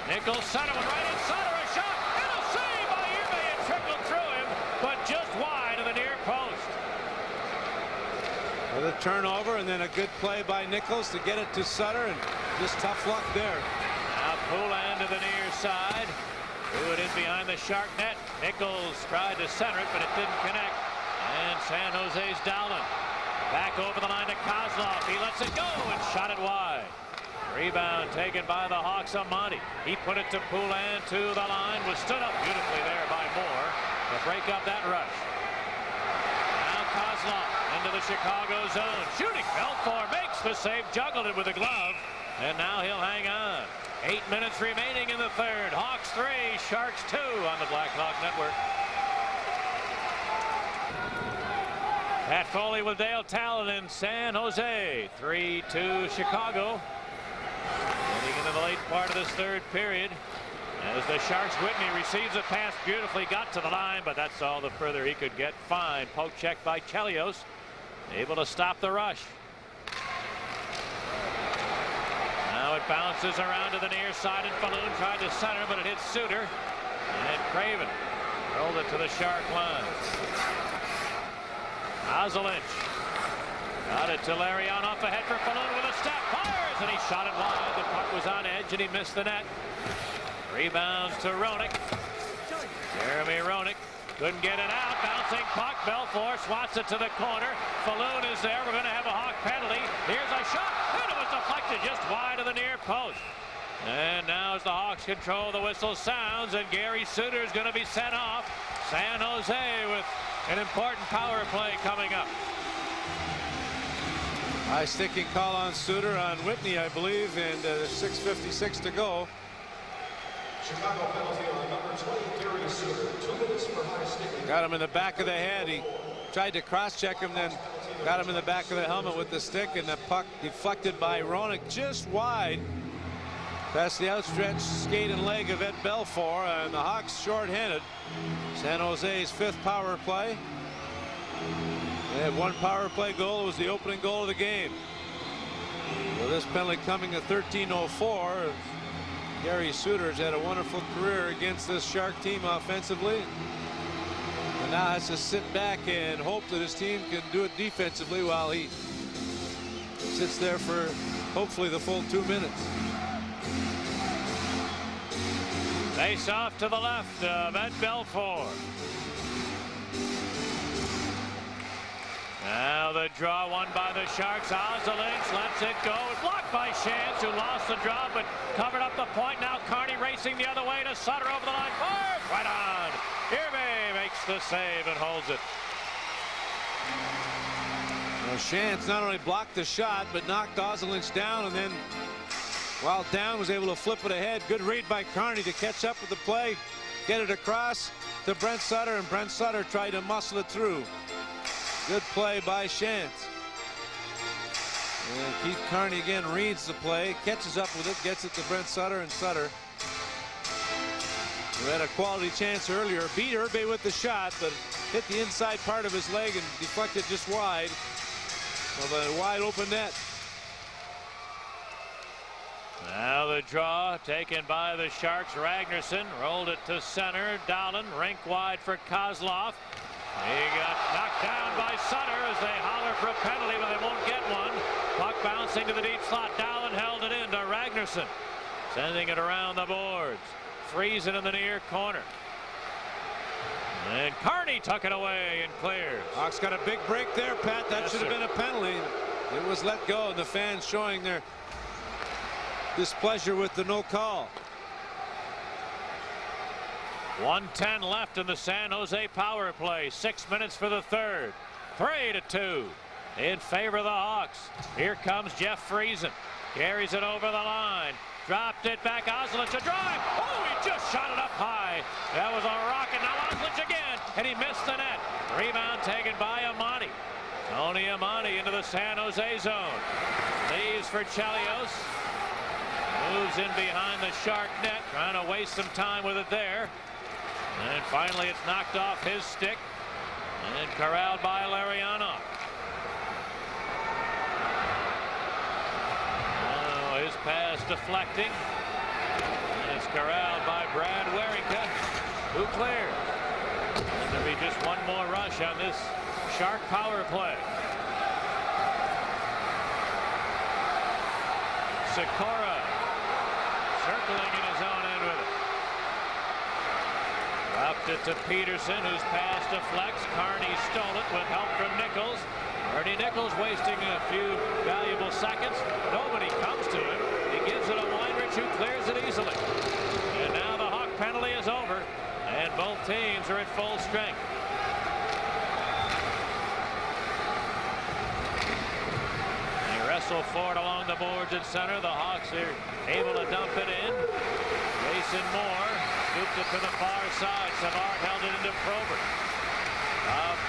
Nichols center one right in center, a shot, and a save by Irbe. It trickled through him, but just wide of the near post. With a turnover and then a good play by Nichols to get it to Sutter, and just tough luck there. Now Poulin to the near side. Threw it in behind the Shark net. Nichols tried to center it, but it didn't connect. And San Jose's Dowland. Back over the line to Kozlov. He lets it go and shot it wide. Rebound taken by the Hawks on Monty. He put it to Poulin to the line. Was stood up beautifully there by Moore to break up that rush. Now Kozlov into the Chicago zone. Shooting. Belfort makes the save. Juggled it with a glove. And now he'll hang on. 8 minutes remaining in the third. Hawks 3, Sharks 2 on the Blackhawk Network. Pat Foley with Dale Talon in San Jose. 3-2 Chicago. Getting into the late part of this third period. As the Sharks, Whitney receives a pass beautifully, got to the line, but that's all the further he could get. Fine poke check by Chelios, able to stop the rush. Now it bounces around to the near side, and Falloon tried to center, but it hits Suter. And Craven rolled it to the Shark line. Ozelinch got it to Larionov, ahead for Falloon with a step, fires, and he shot it wide. The puck was on edge, and he missed the net. Rebounds to Roenick. Jeremy Roenick couldn't get it out. Bouncing puck. Belfour swats it to the corner. Falloon is there. We're going to have a Hawk penalty. Here's a shot, and it was deflected just wide of the near post. And now as the Hawks control, the whistle sounds, and Gary Suter is going to be sent off. San Jose with an important power play coming up. High sticking call on Suter on Whitney, I believe, and 6:56 to go. Chicago penalty on number 20, Gary Suter. 2 minutes for high sticking. Got him in the back of the head. He tried to cross-check him, then got him in the back of the helmet with the stick, and the puck deflected by Roenick just wide past the outstretched skate and leg of Ed Belfour, and the Hawks short-handed. San Jose's 5th power play. They had 1 power play goal. It was the opening goal of the game. So this penalty coming at 13:04. Gary Suter's had a wonderful career against this Shark team offensively, and now has to sit back and hope that his team can do it defensively while he sits there for hopefully the full 2 minutes. Face off to the left of Ed Belfour. Now the draw won by the Sharks. Ozelinch lets it go. It's blocked by Shantz, who lost the draw but covered up the point. Now Carney racing the other way to Sutter over the line. Fires right on. Irby makes the save and holds it. Well, Shantz not only blocked the shot but knocked Ozelinch down, and then while down was able to flip it ahead. Good read by Carney to catch up with the play, get it across to Brent Sutter, and Brent Sutter tried to muscle it through. Good play by Shantz. And Keith Carney again reads the play, catches up with it, gets it to Brent Sutter, and Sutter, who had a quality chance earlier, beat Irby with the shot, but hit the inside part of his leg and deflected just wide of a wide open net. Now the draw taken by the Sharks. Ragnarsson rolled it to center. Dahlen rink wide for Kozlov. He got knocked down by Sutter as they holler for a penalty, but they won't get one. Puck bouncing to the deep slot. Dahlen held it in to Ragnarsson, sending it around the boards. Friesen in the near corner. And Carney took it away and clears. Hawks got a big break there, Pat. That should have been a penalty. It was let go, and the fans showing their displeasure with the no call. 1:10 left in the San Jose power play. 6 minutes for the third. 3-2 in favor of the Hawks. Here comes Jeff Friesen. Carries it over the line. Dropped it back. Ozelinch a drive. Oh, he just shot it up high. That was a rocket. Now Ozelinch again, and he missed the net. Rebound taken by Amani. Tony Amani into the San Jose zone. Leaves for Chelios. Moves in behind the Shark net, trying to waste some time with it there. And finally it's knocked off his stick and corralled by Larionov. Now his pass deflecting. And it's corralled by Brad Wawrinka, who clears. And there'll be just one more rush on this Shark power play. Sikora circling in his own end with it. Dropped it to Peterson, whose pass deflects. Carney stole it with help from Nichols. Ernie Nichols wasting a few valuable seconds. Nobody comes to him. He gives it to Weinrich, who clears it easily. And now the Hawk penalty is over, and both teams are at full strength. They wrestle for it along the boards at center. The Hawks are able to dump it in. Jason Moore scooped it to the far side. Savard held it into Probert.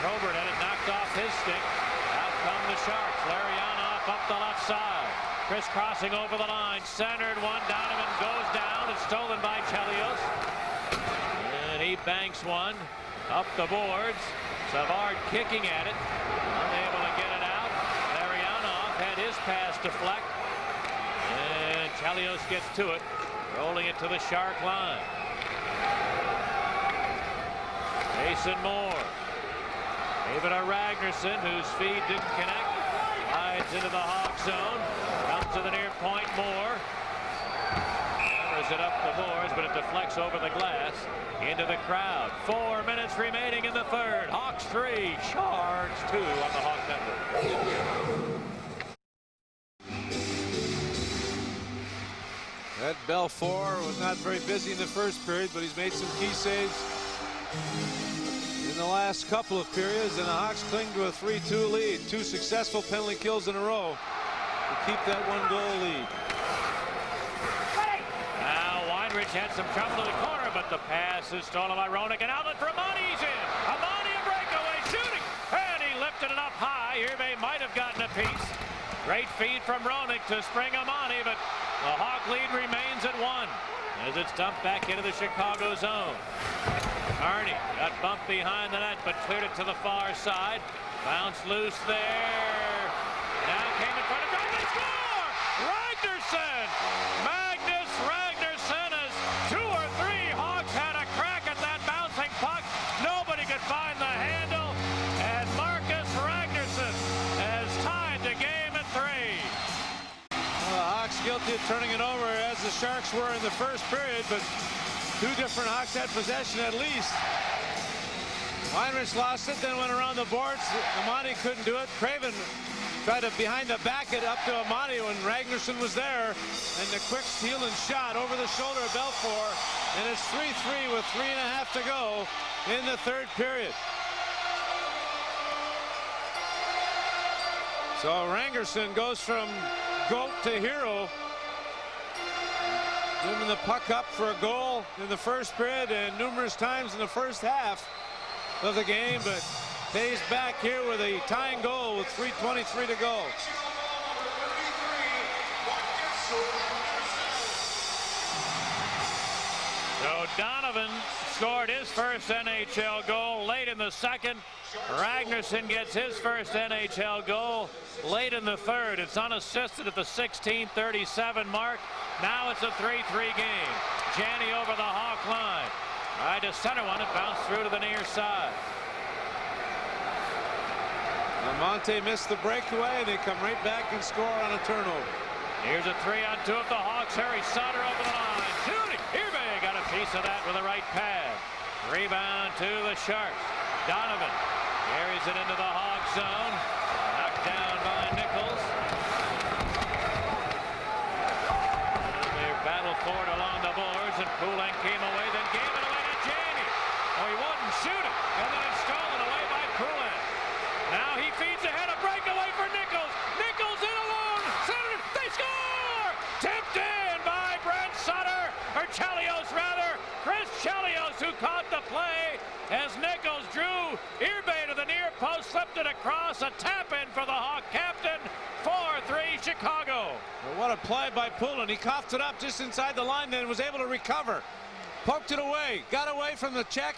Probert had it knocked off his stick. Out come the Sharks. Larionov up the left side. Crisscrossing over the line. Centered one. Donovan goes down. It's stolen by Chelios. And he banks one up the boards. Savard kicking at it. Unable to get it out. Larionov had his pass deflect. And Chelios gets to it. Rolling it to the Shark line. Mason Moore. Gave it to Ragnarsson, whose feed didn't connect. Slides into the Hawk zone. Comes to the near point. Moore. Hammers it up the boards, but it deflects over the glass into the crowd. 4 minutes remaining in the third. Hawks 3, Sharks 2 on the Hawk Network. Ed Belfour was not very busy in the first period, but he's made some key saves in the last couple of periods, and the Hawks cling to a 3-2 lead. 2 successful penalty kills in a row to keep that 1-goal lead. Now Weinrich had some trouble to the corner, but the pass is stolen by Roenick. An outlet for Amani. He's in. Amani, a breakaway shooting, and he lifted it up high. Irbe might have gotten a piece. Great feed from Roenick to spring Amani, but the Hawk lead remains at 1 as it's dumped back into the Chicago zone. Carney got bumped behind the net, but cleared it to the far side. Bounced loose there. Now came in front of goal. They score! Ragnarsson! Magnus Ragnarsson, as 2 or 3 Hawks had a crack at that bouncing puck. Nobody could find the handle, and Marcus Ragnarsson has tied the game at 3. Well, the Hawks guilty of turning it over as the Sharks were in the first period, but 2 different Hawks had possession at least. Weinrich lost it, then went around the boards. Amani couldn't do it. Craven tried to behind the back it up to Amani when Ragnarsson was there, and the quick steal and shot over the shoulder of Belfour, and it's 3-3 with 3.5 to go in the third period. So Ragnarsson goes from goat to hero, moving the puck up for a goal in the first period and numerous times in the first half of the game, but pays back here with a tying goal with 3:23 to go. So Donovan scored his first NHL goal late in the second. Ragnarsson gets his first NHL goal late in the third. It's unassisted at the 16:37 mark. Now it's a 3-3 game. Janney over the Hawk line. Tried to center one. It bounced through to the near side. Monte missed the breakaway. They come right back and score on a turnover. Here's a 3-on-2 of the Hawks. Harry Sutter over the line. Shooting. Irbe got a piece of that with a right pad. Rebound to the Sharks. Donovan carries it into the Hawk zone. Knocked down by Nichols. And they battled for it along the boards, and Poulenc came away, then gave it away to Janney. Oh, he wouldn't shoot it, and then it's stolen away by Poulenc. Now he feeds ahead, a breakaway for Nichols. Nichols in alone. Sutter, they score! Tipped in by Brent Sutter, or Chelios rather. Chris Chelios, who caught the play as Nichols drew Irbe to the near post, slipped it across. A tap in for the Hawk captain. 4-3 Chicago. Well, what a play by Poulenc. He coughed it up just inside the line, then was able to recover. Poked it away, got away from the check.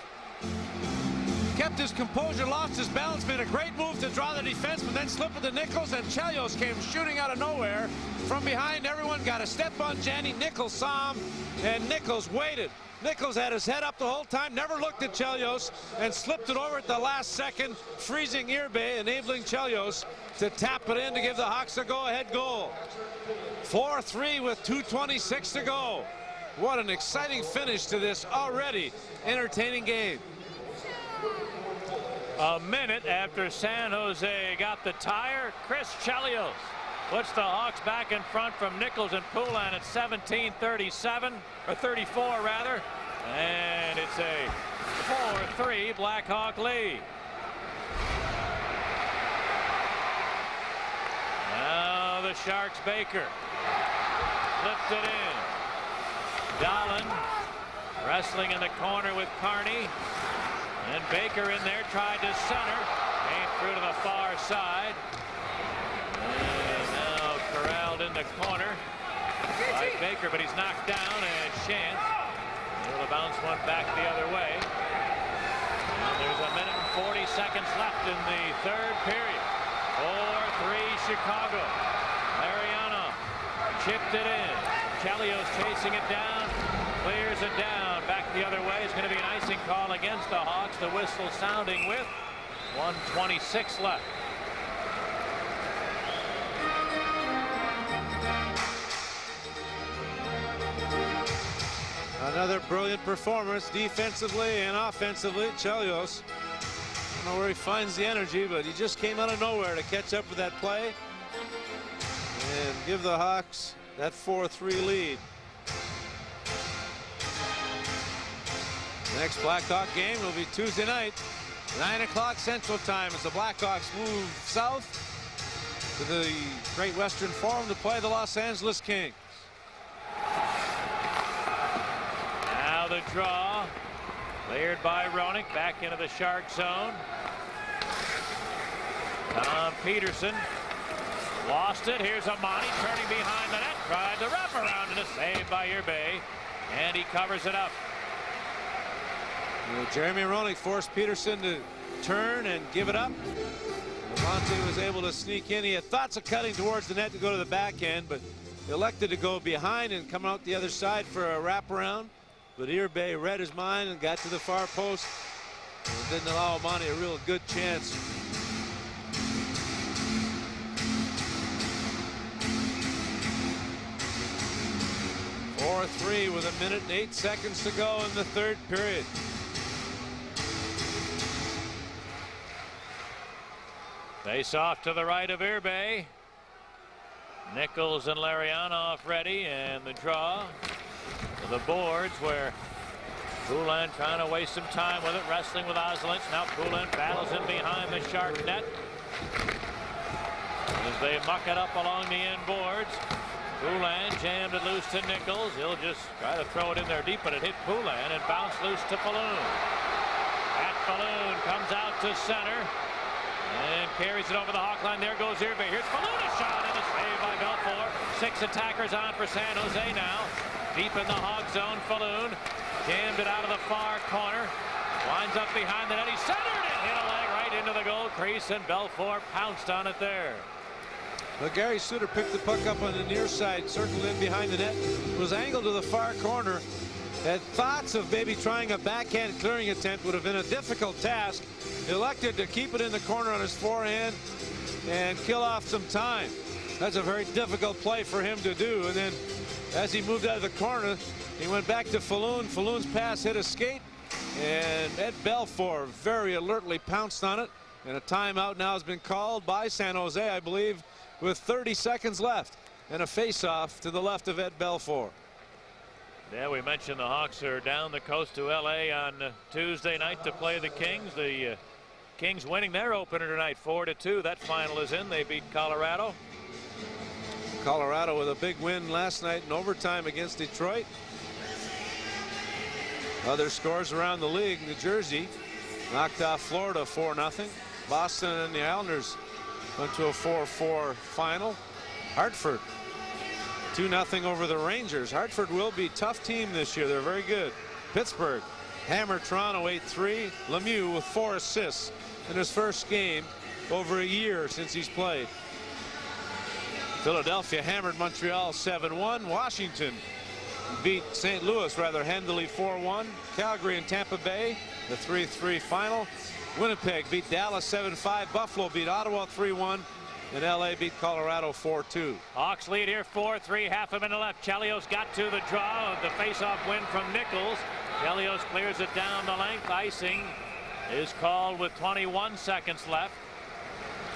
Kept his composure, lost his balance, made a great move to draw the defenseman, then slipped it to Nichols, and Chelios came shooting out of nowhere. From behind, everyone got a step on Janney. Nichols saw him, and Nichols waited. Nichols had his head up the whole time, never looked at Chelios, and slipped it over at the last second, freezing Irbe, enabling Chelios to tap it in to give the Hawks a go-ahead goal. 4-3 with 2:26 to go. What an exciting finish to this already entertaining game. A minute after San Jose got the tire, Chris Chelios puts the Hawks back in front from Nichols and Poulenc at 17:37, or 34 rather, and it's a 4-3 Blackhawk lead. Now the Sharks, Baker flipped it in. Dahlin wrestling in the corner with Carney. And Baker in there tried to center. Came through to the far side. And now Corral held in the corner by Baker, but he's knocked down, and Chance able to bounce one back the other way. And there's 1 minute and 40 seconds left in the third period. 4-3 Chicago. Mariano chipped it in. Chelios chasing it down, clears it down. Back the other way. It's going to be an icing call against the Hawks. The whistle sounding with 1:26 left. Another brilliant performance defensively and offensively. Chelios, I don't know where he finds the energy, but he just came out of nowhere to catch up with that play and give the Hawks that 4-3 lead. Next Blackhawk game will be Tuesday night, 9 o'clock Central Time, as the Blackhawks move south to the Great Western Forum to play the Los Angeles Kings. Now the draw, cleared by Roenick, back into the Shark zone. Tom Peterson lost it. Here's Amani turning behind the net, tried to wrap around, and a save by Irbe, and he covers it up. Jeremy Roenick forced Peterson to turn and give it up. Monte was able to sneak in. He had thoughts of cutting towards the net to go to the back end, but elected to go behind and come out the other side for a wraparound. But Irbe read his mind and got to the far post and didn't allow Monte a real good chance. .43 with 1 minute and 8 seconds to go in the third period. Face off to the right of Irbe. Nichols and Larionov ready, and the draw to the boards where Poulin trying to waste some time with it, wrestling with Oslinch. Now Poulin battles in behind the Shark net as they muck it up along the end boards. Poulin jammed it loose to Nichols. He'll just try to throw it in there deep, but it hit Poulin and bounced loose to Falloon. That Falloon comes out to center and carries it over the Hawk line. There goes Irbe. Here's Falloon, a shot, and a save by Belfour. 6 attackers on for San Jose now. Deep in the Hawk zone, Falloon jammed it out of the far corner. Winds up behind the net. He centered it, hit a leg right into the goal crease, and Belfour pounced on it there. Well, Gary Suter picked the puck up on the near side, circled in behind the net, was angled to the far corner. Had thoughts of maybe trying a backhand clearing attempt, would have been a difficult task. Elected to keep it in the corner on his forehand and kill off some time. That's a very difficult play for him to do. And then as he moved out of the corner, he went back to Falloon. Falloon's pass hit a skate, and Ed Belfour very alertly pounced on it. And a timeout now has been called by San Jose, I believe, with 30 seconds left, and a face-off to the left of Ed Belfour. Yeah, we mentioned the Hawks are down the coast to LA on Tuesday night to play the Kings. The Kings winning their opener tonight 4-2. That final is in. They beat Colorado. Colorado with a big win last night in overtime against Detroit. Other scores around the league: New Jersey knocked off Florida 4-0. Boston and the Islanders went to a 4-4 final. Hartford 2-0 over the Rangers. Hartford will be a tough team this year. They're very good. Pittsburgh hammered Toronto 8-3. Lemieux with 4 assists in his first game over a year since he's played. Philadelphia hammered Montreal 7-1. Washington beat St. Louis rather handily 4-1. Calgary and Tampa Bay, the 3-3 final. Winnipeg beat Dallas 7-5. Buffalo beat Ottawa 3-1. And LA beat Colorado 4-2. Hawks lead here 4-3, half a minute left. Chelios got to the draw of the face-off win from Nichols. Chelios clears it down the length. Icing is called with 21 seconds left.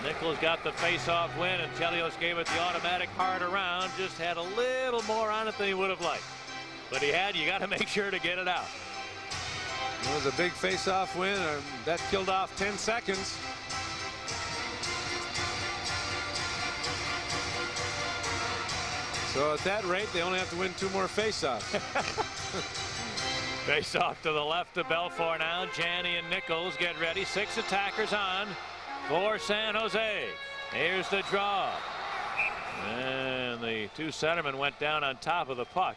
Nichols got the face-off win, and Chelios gave it the automatic hard around. Just had a little more on it than he would have liked. But he had, you got to make sure to get it out. It was a big face-off win. That killed off 10 seconds. So at that rate, they only have to win 2 more face-offs. Face-off to the left of Belfour now. Janney and Nichols get ready. 6 attackers on for San Jose. Here's the draw. And the two centermen went down on top of the puck.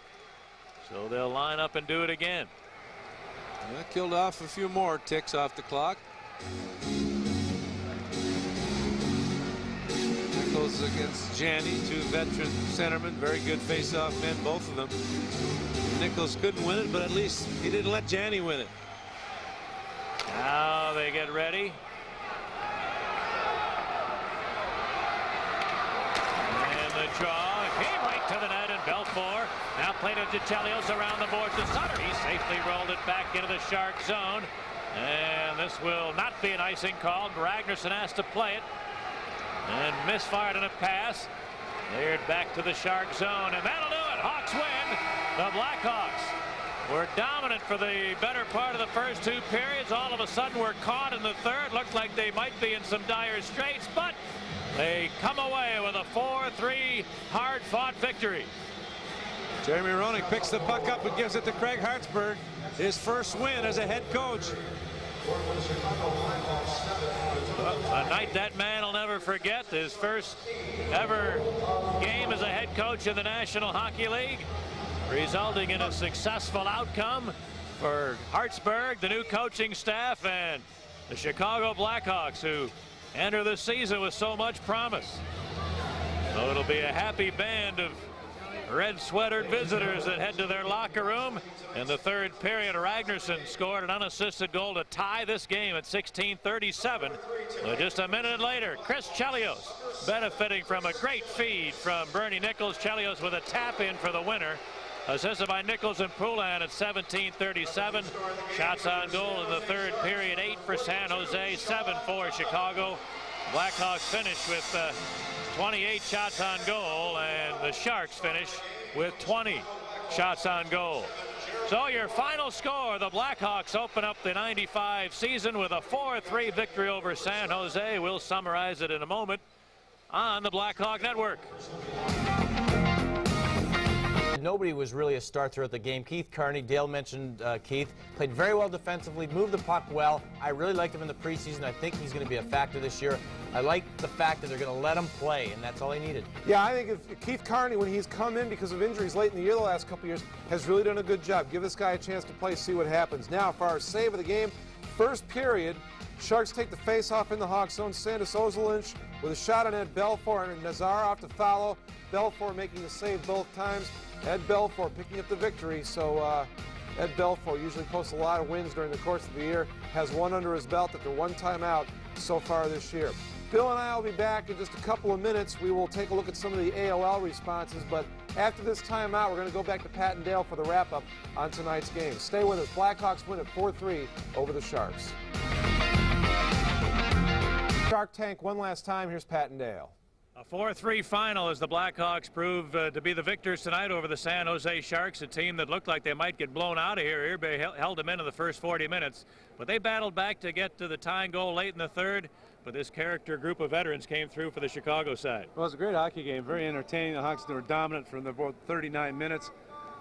So they'll line up and do it again. That killed off a few more ticks off the clock. Nichols against Janney, two veteran centermen, very good face-off men, both of them. Nichols couldn't win it, but at least he didn't let Janney win it. Now they get ready. And the draw came right to the net, and Belfour now played it to Chelios around the boards to Sutter. He safely rolled it back into the Shark zone. And this will not be an icing call. Ragnarsson has to play it. And misfired in a pass. Cleared back to the Shark zone, and that'll do it. Hawks win. The Blackhawks were dominant for the better part of the first two periods. All of a sudden were caught in the third. Looked like they might be in some dire straits, but they come away with a 4-3 hard-fought victory. Jeremy Roenick picks the puck up and gives it to Craig Hartsburg. His first win as a head coach. A night that man will never forget. His first ever game as a head coach in the National Hockey League, resulting in a successful outcome for Hartsburg, the new coaching staff, and the Chicago Blackhawks, who enter the season with so much promise. So it'll be a happy band of red sweatered visitors that head to their locker room. In the third period, Ragnarsson scored an unassisted goal to tie this game at 16:37. Just a minute later, Chris Chelios benefiting from a great feed from Bernie Nichols. Chelios with a tap in for the winner. Assisted by Nichols and Poulin at 17:37. Shots on goal in the third period, 8 for San Jose, 7 for Chicago. Blackhawks finish with 28 shots on goal, and the Sharks finish with 20 shots on goal. So your final score, the Blackhawks open up the 95 season with a 4-3 victory over San Jose. We'll summarize it in a moment on the Blackhawk Network. Nobody was really a star throughout the game. Keith Carney, Dale mentioned Keith, played very well defensively, moved the puck well. I really liked him in the preseason. I think he's going to be a factor this year. I like the fact that they're going to let him play, and that's all he needed. Yeah, I think if Keith Carney, when he's come in because of injuries late in the year the last couple years, has really done a good job. Give this guy a chance to play, see what happens. Now, for our save of the game, first period, Sharks take the face-off in the Hawk zone. Sandis Ozolinsh with a shot on Ed Belfour and Nazarov to follow. Belfour making the save both times. Ed Belfour picking up the victory. So Ed Belfour usually posts a lot of wins during the course of the year. Has one under his belt after one timeout so far this year. Bill and I will be back in just a couple of minutes. We will take a look at some of the AOL responses, but after this timeout, we're going to go back to Pat and Dale for the wrap-up on tonight's game. Stay with us. Blackhawks win at 4-3 over the Sharks. Shark Tank one last time. Here's Pat and Dale. A 4-3 final as the Blackhawks prove to be the victors tonight over the San Jose Sharks, a team that looked like they might get blown out of here. Irbe held them into the first 40 minutes, but they battled back to get to the tying goal late in the third. But this character group of veterans came through for the Chicago side. Well, it was a great hockey game, very entertaining. The Hawks were dominant for about 39 minutes.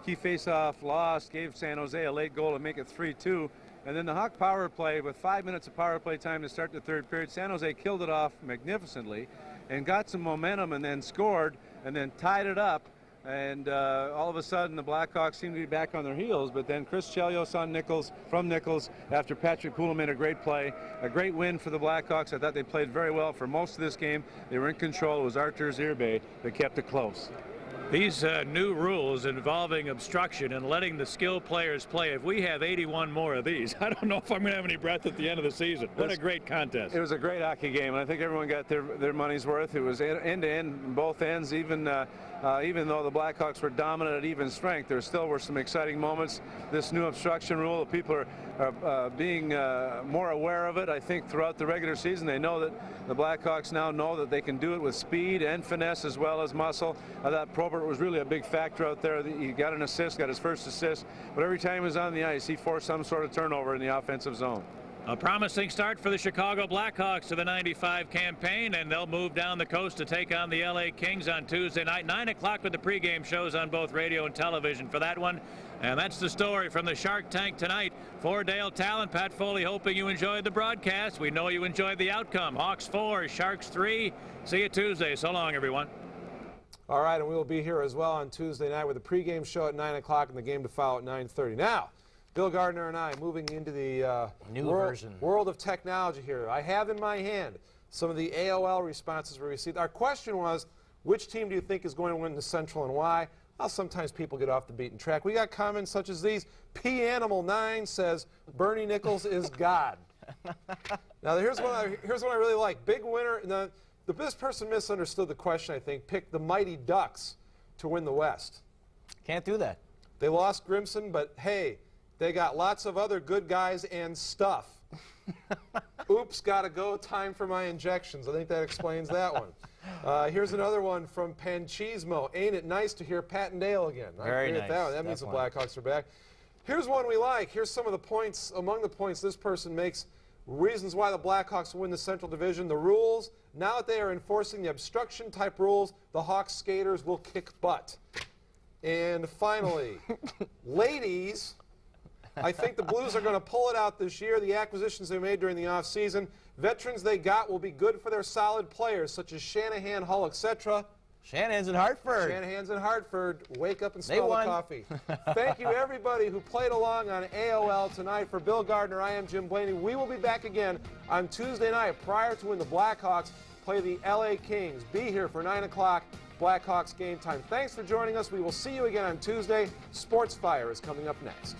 Key face-off lost, gave San Jose a late goal to make it 3-2. And then the Hawk power play with 5 minutes of power play time to start the third period. San Jose killed it off magnificently and got some momentum and then scored and then tied it up. And all of a sudden the Blackhawks seemed to be back on their heels, but then Chris Chelios on Nichols, from Nichols, after Patrick Poulin made a great play. A great win for the Blackhawks. I thought they played very well for most of this game. They were in control. It was Arturs Irbe that kept it close. These new rules involving obstruction and letting the skilled players play, if we have 81 more of these, I don't know if I'm going to have any breath at the end of the season. What a great contest. It was a great hockey game, and I think everyone got their money's worth. It was end-to-end on both ends, even though the Blackhawks were dominant at even strength. There still were some exciting moments. This new obstruction rule, people are being more aware of it. I think throughout the regular season, they know that the Blackhawks now know that they can do it with speed and finesse as well as muscle. I thought Probert was really a big factor out there. He got an assist, got his first assist, but every time he was on the ice, he forced some sort of turnover in the offensive zone. A promising start for the Chicago Blackhawks to the 95 campaign, and they'll move down the coast to take on the LA Kings on Tuesday night. 9 o'clock with the pregame shows on both radio and television for that one. And that's the story from the Shark Tank tonight. For Dale Talon, Pat Foley, hoping you enjoyed the broadcast. We know you enjoyed the outcome. Hawks 4, Sharks 3. See you Tuesday. So long, everyone. All right, and we will be here as well on Tuesday night with a pregame show at 9 o'clock and the game to follow at 9:30. Now, Bill Gardner and I moving into the world of technology here. I have in my hand some of the AOL responses we received. Our question was, which team do you think is going to win the Central and why? Well, sometimes people get off the beaten track. We got comments such as these. P-Animal9 says, Bernie Nichols is God. Now, here's one I really like. Big winner. Now, this person misunderstood the question, I think. Picked the Mighty Ducks to win the West. Can't do that. They lost Grimson, but hey, they got lots of other good guys and stuff. Oops, gotta go. Time for my injections. I think that explains that one. Here's another one from Panchismo. Ain't it nice to hear Pat and Dale again? Very nice. That means the Blackhawks are back. Here's one we like. Here's some of the points, among the points this person makes, reasons why the Blackhawks win the Central Division. The rules, now that they are enforcing the obstruction-type rules, the Hawks skaters will kick butt. And finally, ladies, I think the Blues are going to pull it out this year. The acquisitions they made during the offseason, veterans they got will be good for their solid players, such as Shanahan, Hull, etc. Shanahan's in Hartford. Shanahan's in Hartford. Wake up and smell the coffee. Thank you, everybody who played along on AOL tonight. For Bill Gardner, I am Jim Blaney. We will be back again on Tuesday night prior to when the Blackhawks play the LA Kings. Be here for 9 o'clock, Blackhawks game time. Thanks for joining us. We will see you again on Tuesday. Sports Fire is coming up next.